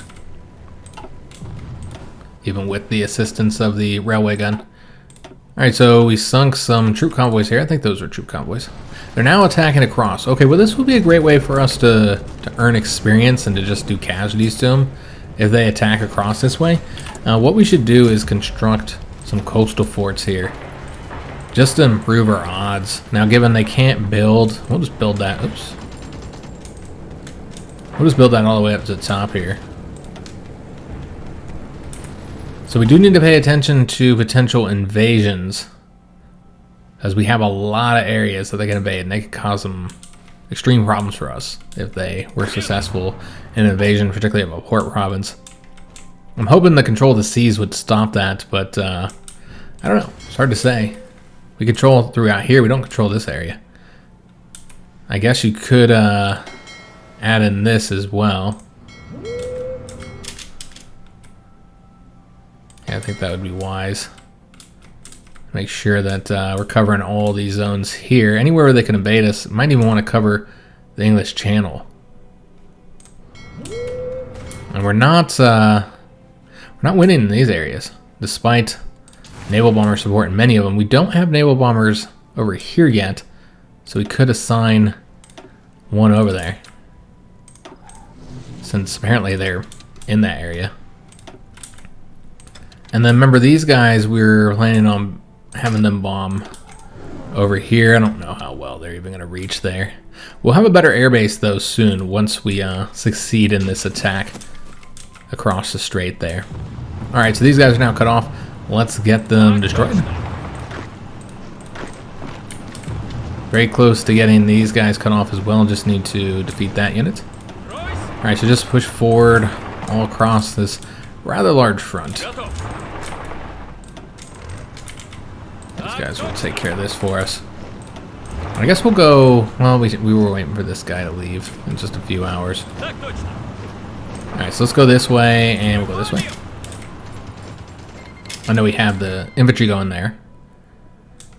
Even with the assistance of the railway gun. Alright, so we sunk some troop convoys here. I think those are troop convoys. They're now attacking across. Okay, well this would be a great way for us to earn experience and to just do casualties to them if they attack across this way. What we should do is construct some coastal forts here, just to improve our odds. Now, given they can't build, we'll just build that. Oops. We'll just build that all the way up to the top here. So we do need to pay attention to potential invasions, as we have a lot of areas that they can invade, and they could cause some extreme problems for us if they were successful in an invasion, particularly of a port province. I'm hoping the control of the seas would stop that, but I don't know. It's hard to say. We control throughout here. We don't control this area. I guess you could add in this as well. Yeah, I think that would be wise. Make sure that we're covering all these zones here. Anywhere where they can invade us. Might even want to cover the English Channel. And we're not winning in these areas, despite naval bomber support in many of them. We don't have naval bombers over here yet, so we could assign one over there, since apparently they're in that area. And then remember, these guys, we're planning on having them bomb over here. I don't know how well they're even going to reach there. We'll have a better airbase though soon, once we succeed in this attack across the strait there. Alright, so these guys are now cut off. Let's get them destroyed. Very close to getting these guys cut off as well. Just need to defeat that unit. Alright, so just push forward all across this rather large front. These guys will take care of this for us. I guess we'll go... Well, we were waiting for this guy to leave in just a few hours. Alright, so let's go this way, and we'll go this way. I know we have the infantry going there.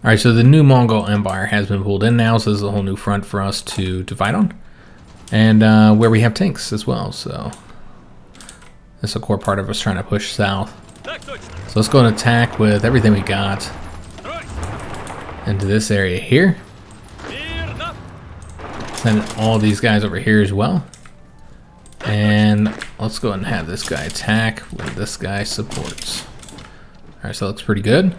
Alright, so the new Mongol Empire has been pulled in now, so this is a whole new front for us to fight on. And where we have tanks as well, so... This is a core part of us trying to push south. So let's go and attack with everything we got into this area here. Send all these guys over here as well. And let's go and have this guy attack with this guy supports. Alright, so that looks pretty good.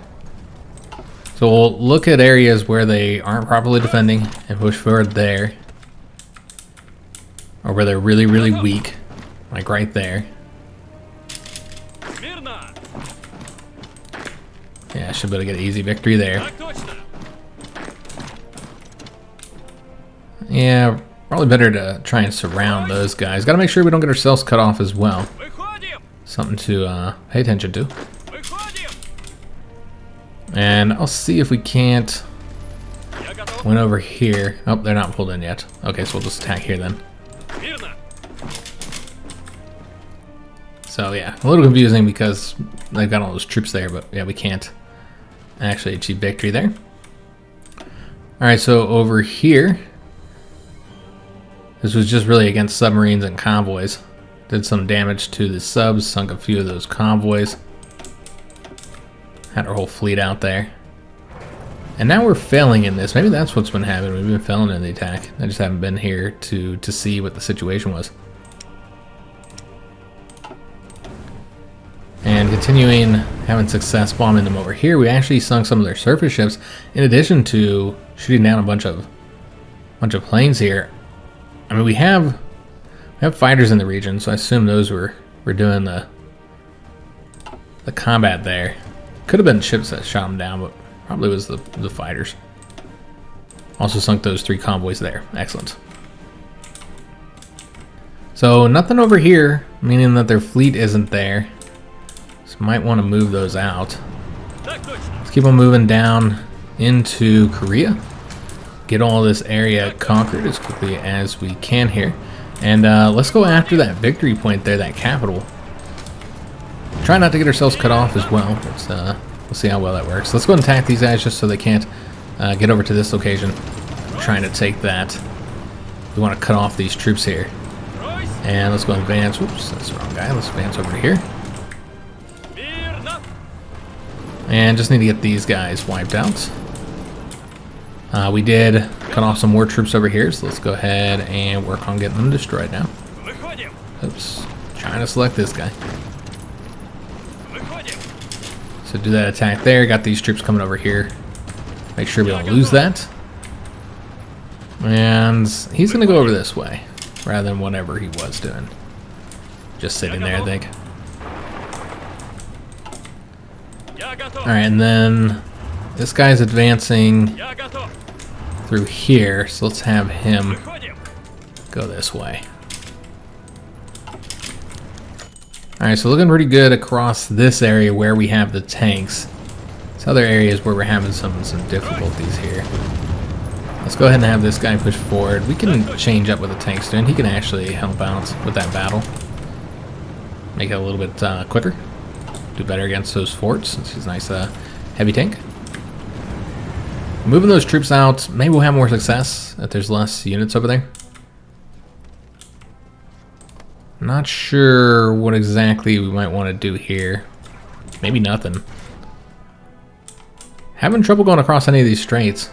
So we'll look at areas where they aren't properly defending and push forward there. Or where they're really, really weak. Like right there. Yeah, should be able to get an easy victory there. Yeah, probably better to try and surround those guys. Gotta make sure we don't get ourselves cut off as well. Something to pay attention to. And I'll see if we can't win over here. Oh, they're not pulled in yet. Okay, so we'll just attack here then. So yeah, a little confusing because they've got all those troops there, but yeah, we can't actually achieve victory there. Alright, so over here, this was just really against submarines and convoys. Did some damage to the subs, sunk a few of those convoys. Had our whole fleet out there. And now we're failing in this. Maybe that's what's been happening. We've been failing in the attack. I just haven't been here to see what the situation was. And continuing having success bombing them over here, we actually sunk some of their surface ships, in addition to shooting down a bunch of planes here. I mean, we have fighters in the region, so I assume those were doing the combat there. Could have been ships that shot them down, but probably was the fighters. Also sunk those 3 convoys there. Excellent. So nothing over here, meaning that their fleet isn't there. So might want to move those out. Let's keep on moving down into Korea. Get all this area conquered as quickly as we can here. And let's go after that victory point there, that capital. Try not to get ourselves cut off as well. We'll see how well that works. Let's go and attack these guys just so they can't get over to this location. I'm trying to take that. We want to cut off these troops here. And let's go advance. Whoops, that's the wrong guy. Let's advance over to here. And just need to get these guys wiped out. We did cut off some more troops over here, so let's go ahead and work on getting them destroyed now. Oops, trying to select this guy. So do that attack there. Got these troops coming over here. Make sure we don't lose that. And he's going to go over this way, rather than whatever he was doing. Just sitting there, I think. Alright, and then this guy's advancing through here, so let's have him go this way. Alright, so looking pretty good across this area where we have the tanks. This other areas where we're having some difficulties here. Let's go ahead and have this guy push forward. We can change up what the tank's doing. He can actually help out with that battle. Make it a little bit quicker. Do better against those forts, since he's a nice heavy tank. Moving those troops out, maybe we'll have more success if there's less units over there. Not sure what exactly we might want to do here. Maybe nothing. Having trouble going across any of these straits.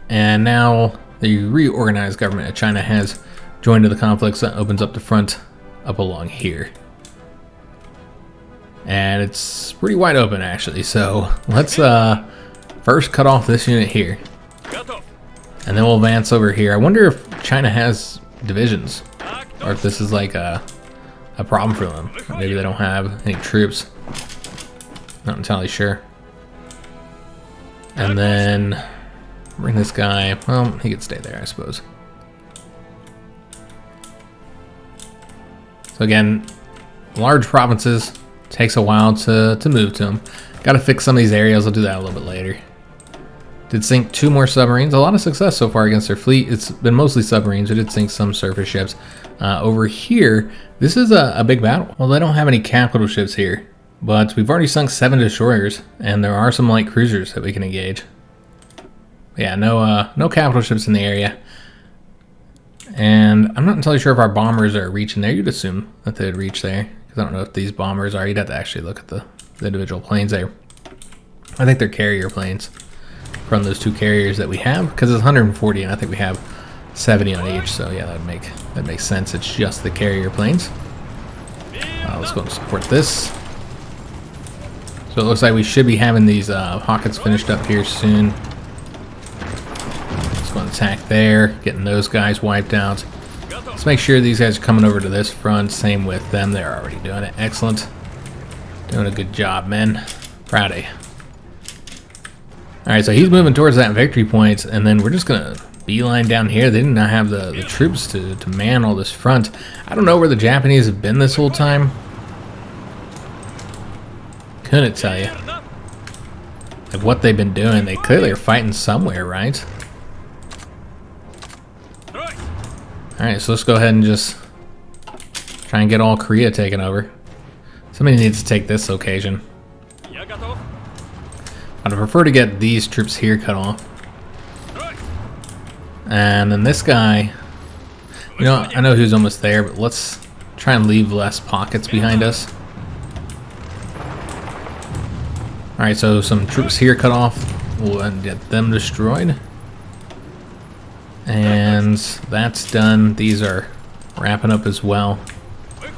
And now the reorganized government of China has joined to the conflict, so that opens up the front up along here. And it's pretty wide open actually, so let's first cut off this unit here. And then we'll advance over here. I wonder if China has divisions, or if this is like a problem for them. Or maybe they don't have any troops. Not entirely sure. And then bring this guy. Well, he could stay there, I suppose. So again, large provinces, takes a while to move to them. Got to fix some of these areas. I'll do that a little bit later. Did sink 2 more submarines. A lot of success so far against their fleet. It's been mostly submarines. We did sink some surface ships. Over here, this is a big battle. Well, they don't have any capital ships here, but we've already sunk 7 destroyers, and there are some light cruisers that we can engage. Yeah, no capital ships in the area. And I'm not entirely sure if our bombers are reaching there. You'd assume that they'd reach there, because I don't know if these bombers are. You'd have to actually look at the individual planes there. I think they're carrier planes from those 2 carriers that we have, because it's 140 and I think we have 70 on each, so yeah, that makes sense. It's just the carrier planes. Let's go and support this. So it looks like we should be having these pockets finished up here soon. Let's go and attack there, getting those guys wiped out. Let's make sure these guys are coming over to this front. Same with them, they're already doing it. Excellent. Doing a good job, men. Proud of you. Alright, so he's moving towards that victory point, and then we're just gonna beeline down here. They did not have the troops to man all this front. I don't know where the Japanese have been this whole time. Couldn't tell you. Like what they've been doing. They clearly are fighting somewhere, right? Alright, so let's go ahead and just try and get all Korea taken over. Somebody needs to take this location. I'd prefer to get these troops here cut off. And then this guy, you know, I know who's almost there, but let's try and leave less pockets behind us. Alright, so some troops here cut off. We'll get them destroyed. And that's done. These are wrapping up as well. Let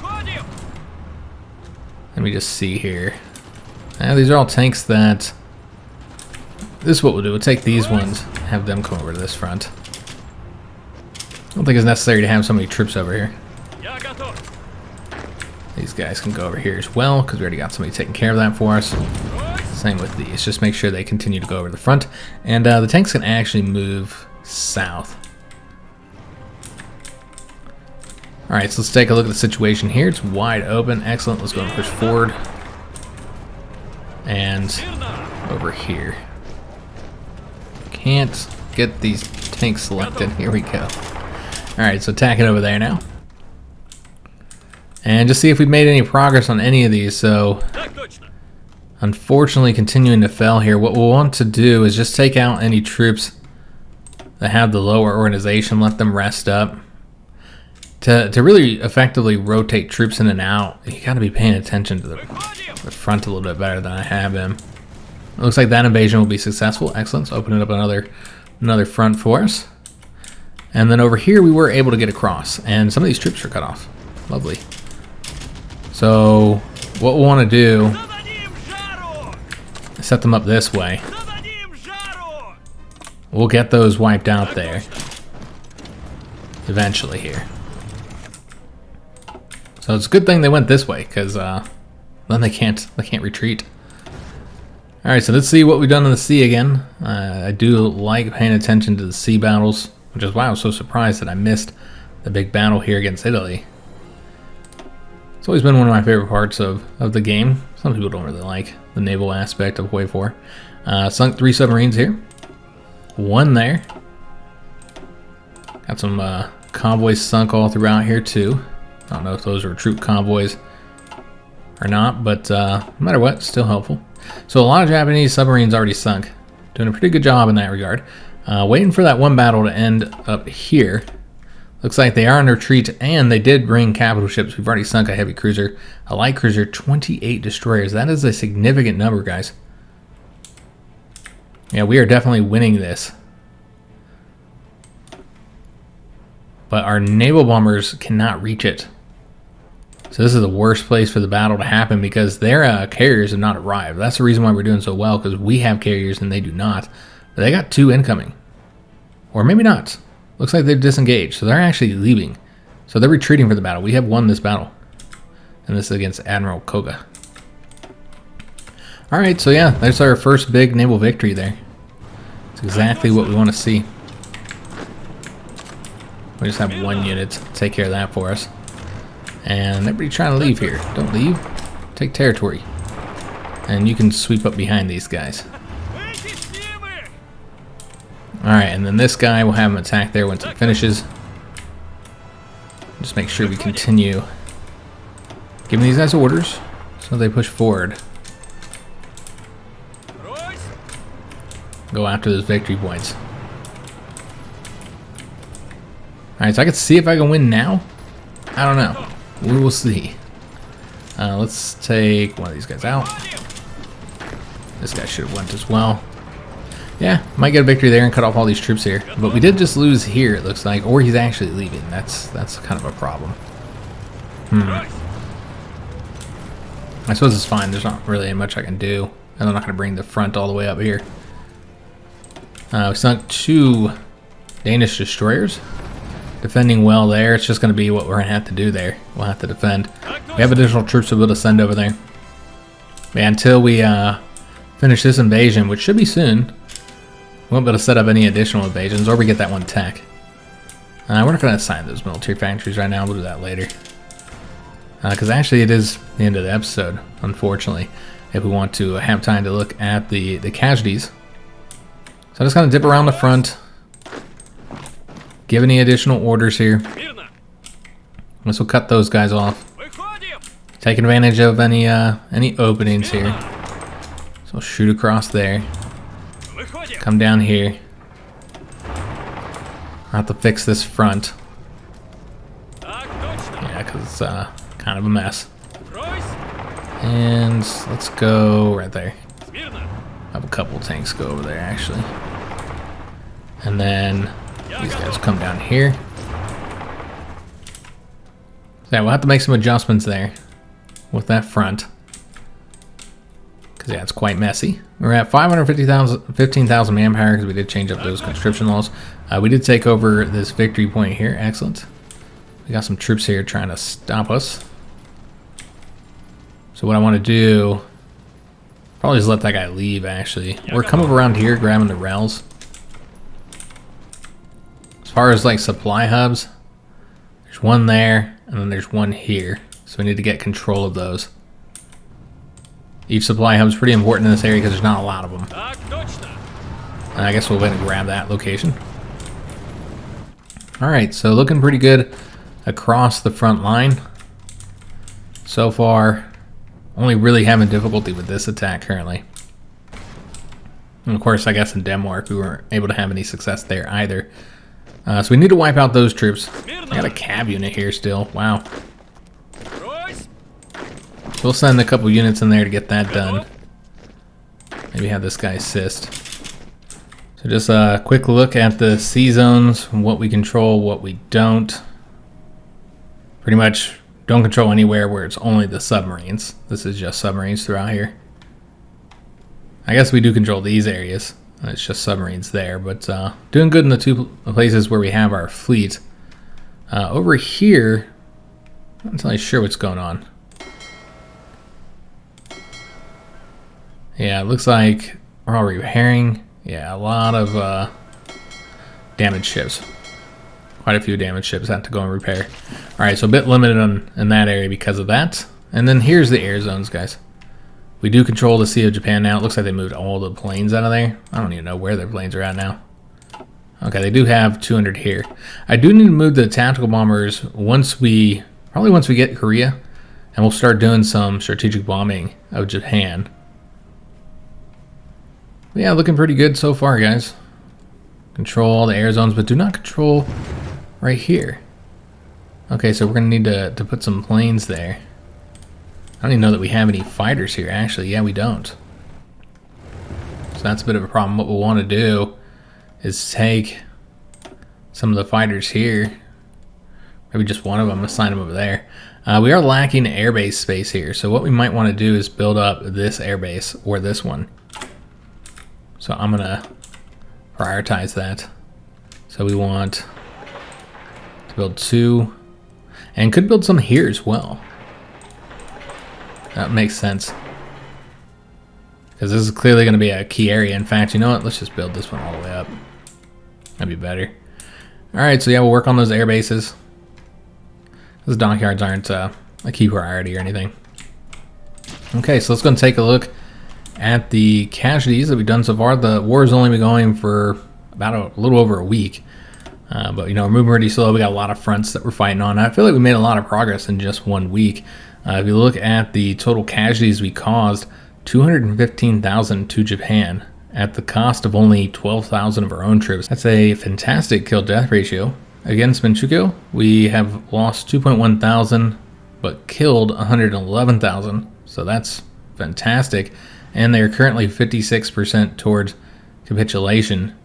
me just see here. These are all tanks that... This is what we'll do. We'll take these ones, have them come over to this front. I don't think it's necessary to have so many troops over here. These guys can go over here as well, because we already got somebody taking care of that for us. Same with these. Just make sure they continue to go over the front. And the tanks can actually move south. Alright, so let's take a look at the situation here. It's wide open. Excellent. Let's go and push forward. And over here. Can't get these tanks selected. Here we go. Alright, so attack it over there now. And just see if we've made any progress on any of these. So unfortunately continuing to fail here. What we'll want to do is just take out any troops that have the lower organization, let them rest up. To really effectively rotate troops in and out, you got to be paying attention to the front a little bit better than I have been. It looks like that invasion will be successful. Excellent. So opening up another front for us. And then over here we were able to get across, and some of these troops are cut off. Lovely. So what we'll want to do is set them up this way. We'll get those wiped out there eventually here. So it's a good thing they went this way, because then they can't retreat. All right, so let's see what we've done in the sea again. I do like paying attention to the sea battles, which is why I was so surprised that I missed the big battle here against Italy. It's always been one of my favorite parts of the game. Some people don't really like the naval aspect of HOI4. Sunk 3 submarines here. 1 there. Got some convoys sunk all throughout here too. I don't know if those are troop convoys or not, but no matter what, still helpful. So a lot of Japanese submarines already sunk. Doing a pretty good job in that regard. Waiting for that one battle to end up here. Looks like they are on retreat, and they did bring capital ships. We've already sunk a heavy cruiser, a light cruiser, 28 destroyers. That is a significant number, guys. Yeah, we are definitely winning this. But our naval bombers cannot reach it. So this is the worst place for the battle to happen, because their carriers have not arrived. That's the reason why we're doing so well, because we have carriers and they do not. But they got 2 incoming. Or maybe not. Looks like they've disengaged, so they're actually leaving. So they're retreating for the battle. We have won this battle. And this is against Admiral Koga. Alright, so yeah, there's our first big naval victory there. It's exactly what we want to see. We just have 1 unit to take care of that for us. And everybody trying to leave here. Don't leave. Take territory. And you can sweep up behind these guys. Alright, and then this guy will have him attack there once it finishes. Just make sure we continue giving these guys orders so they push forward. Go after those victory points. Alright, so I can see if I can win now. I don't know. We will see. Let's take one of these guys out. This guy should have went as well. Yeah, might get a victory there and cut off all these troops here. But we did just lose here, it looks like. Or he's actually leaving. That's kind of a problem. I suppose it's fine. There's not really much I can do. And I'm not going to bring the front all the way up here. We sunk 2 Danish destroyers. Defending well there. It's just going to be what we're going to have to do there. We'll have to defend. We have additional troops to be able to send over there. But until we finish this invasion, which should be soon, we won't be able to set up any additional invasions, or we get that 1 tech. We're not going to assign those military factories right now. We'll do that later. Because actually it is the end of the episode, unfortunately, if we want to have time to look at the casualties. So I'm just going to dip around the front. Give any additional orders here. This will cut those guys off. Taking advantage of any openings here. So shoot across there. Come down here. I'll have to fix this front. Yeah, because it's kind of a mess. And let's go right there. I have a couple tanks go over there actually. And then these guys come down here. So yeah, we'll have to make some adjustments there with that front. Because yeah, it's quite messy. We're at 15,000 manpower because we did change up those conscription laws. We did take over this victory point here. Excellent. We got some troops here trying to stop us. So what I want to do, probably just let that guy leave actually. Or come up around here grabbing the rails. As far as like supply hubs, there's one there and then there's one here. So we need to get control of those. Each supply hub is pretty important in this area because there's not a lot of them. And I guess we'll go ahead and grab that location. Alright, so looking pretty good across the front line. So far, only really having difficulty with this attack currently. And of course, I guess in Denmark, we weren't able to have any success there either. So we need to wipe out those troops. I got a cab unit here still. Wow. We'll send a couple units in there to get that done. Maybe have this guy assist. So just a quick look at the sea zones, what we control, what we don't. Pretty much don't control anywhere where it's only the submarines. This is just submarines throughout here. I guess we do control these areas. It's just submarines there, but doing good in the two places where we have our fleet. Over here, I'm not entirely sure what's going on. Yeah, it looks like we're all repairing. Yeah, a lot of damaged ships. Quite a few damaged ships have to go and repair. Alright, so a bit limited in that area because of that. And then here's the air zones, guys. We do control the Sea of Japan now. It looks like they moved all the planes out of there. I don't even know where their planes are at now. Okay, they do have 200 here. I do need to move the tactical bombers probably once we get Korea. And we'll start doing some strategic bombing of Japan. But yeah, looking pretty good so far, guys. Control all the air zones, but do not control right here. Okay, so we're going to need to put some planes there. I don't even know that we have any fighters here, actually. Yeah, we don't. So that's a bit of a problem. What we'll want to do is take some of the fighters here. Maybe just one of them, assign them over there. We are lacking airbase space here, so what we might want to do is build up this airbase or this one. So I'm going to prioritize that. So we want to build 2, and could build some here as well. That makes sense, because this is clearly going to be a key area. In fact, you know what? Let's just build this one all the way up. That'd be better. Alright, so yeah, we'll work on those air bases. Those dockyards aren't a key priority or anything. Okay, so let's go and take a look at the casualties that we've done so far. The war has only been going for about a little over a week. But, you know, we're moving pretty slow. We got a lot of fronts that we're fighting on. I feel like we made a lot of progress in just 1 week. If you look at the total casualties we caused, 215,000 to Japan at the cost of only 12,000 of our own troops. That's a fantastic kill-death ratio. Against Manchukuo, we have lost 2.1 thousand, but killed 111,000. So that's fantastic. And they're currently 56% towards capitulation.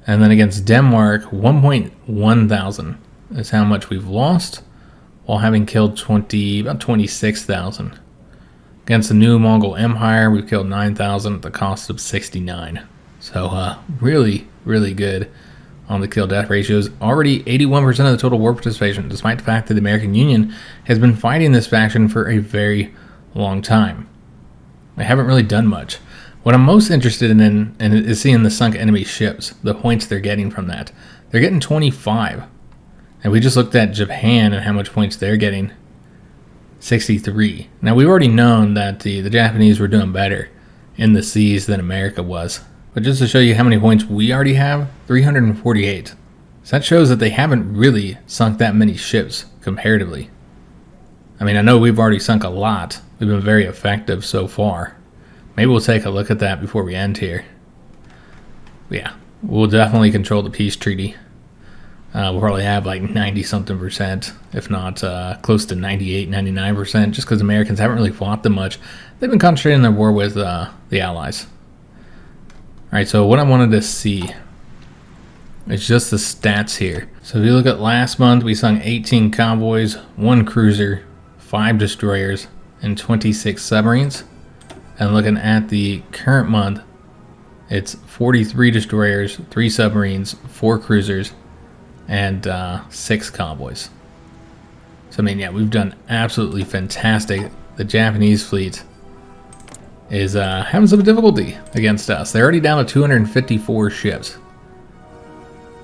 And then against Denmark, 1.1 thousand is how much we've lost, while having killed about 26,000. Against the new Mongol Empire, we've killed 9,000 at the cost of 69. So really, really good on the kill-death ratios. Already 81% of the total war participation, despite the fact that the American Union has been fighting this faction for a very long time. They haven't really done much. What I'm most interested in is seeing the sunk enemy ships, the points they're getting from that. They're getting 25. And we just looked at Japan and how much points they're getting. 63. Now, we've already known that the Japanese were doing better in the seas than America was. But just to show you how many points we already have, 348. So that shows that they haven't really sunk that many ships comparatively. I mean, I know we've already sunk a lot. We've been very effective so far. Maybe we'll take a look at that before we end here. But yeah, we'll definitely control the peace treaty. We'll probably have like 90-something%, if not close to 98, 99%, just because Americans haven't really fought them much. They've been concentrating their war with the Allies. Alright, so what I wanted to see is just the stats here. So if you look at last month, we sunk 18 convoys, 1 cruiser, 5 destroyers, and 26 submarines. And looking at the current month, it's 43 destroyers, 3 submarines, 4 cruisers, and 6 convoys. So I mean, yeah, we've done absolutely fantastic. The Japanese fleet is having some difficulty against us. They're already down to 254 ships.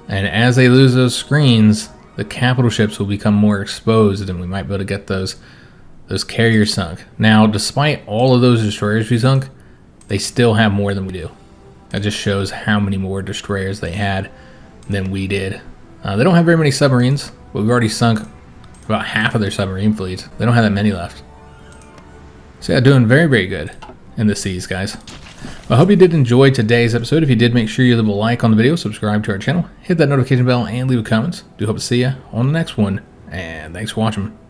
And as they lose those screens, the capital ships will become more exposed, and we might be able to get those carriers sunk. Now, despite all of those destroyers we sunk, they still have more than we do. That just shows how many more destroyers they had than we did. They don't have very many submarines, but we've already sunk about half of their submarine fleet. They don't have that many left. So yeah, doing very, very good in the seas, guys. I hope you did enjoy today's episode. If you did, make sure you leave a like on the video, subscribe to our channel, hit that notification bell, and leave a comment. Do hope to see you on the next one, and thanks for watching.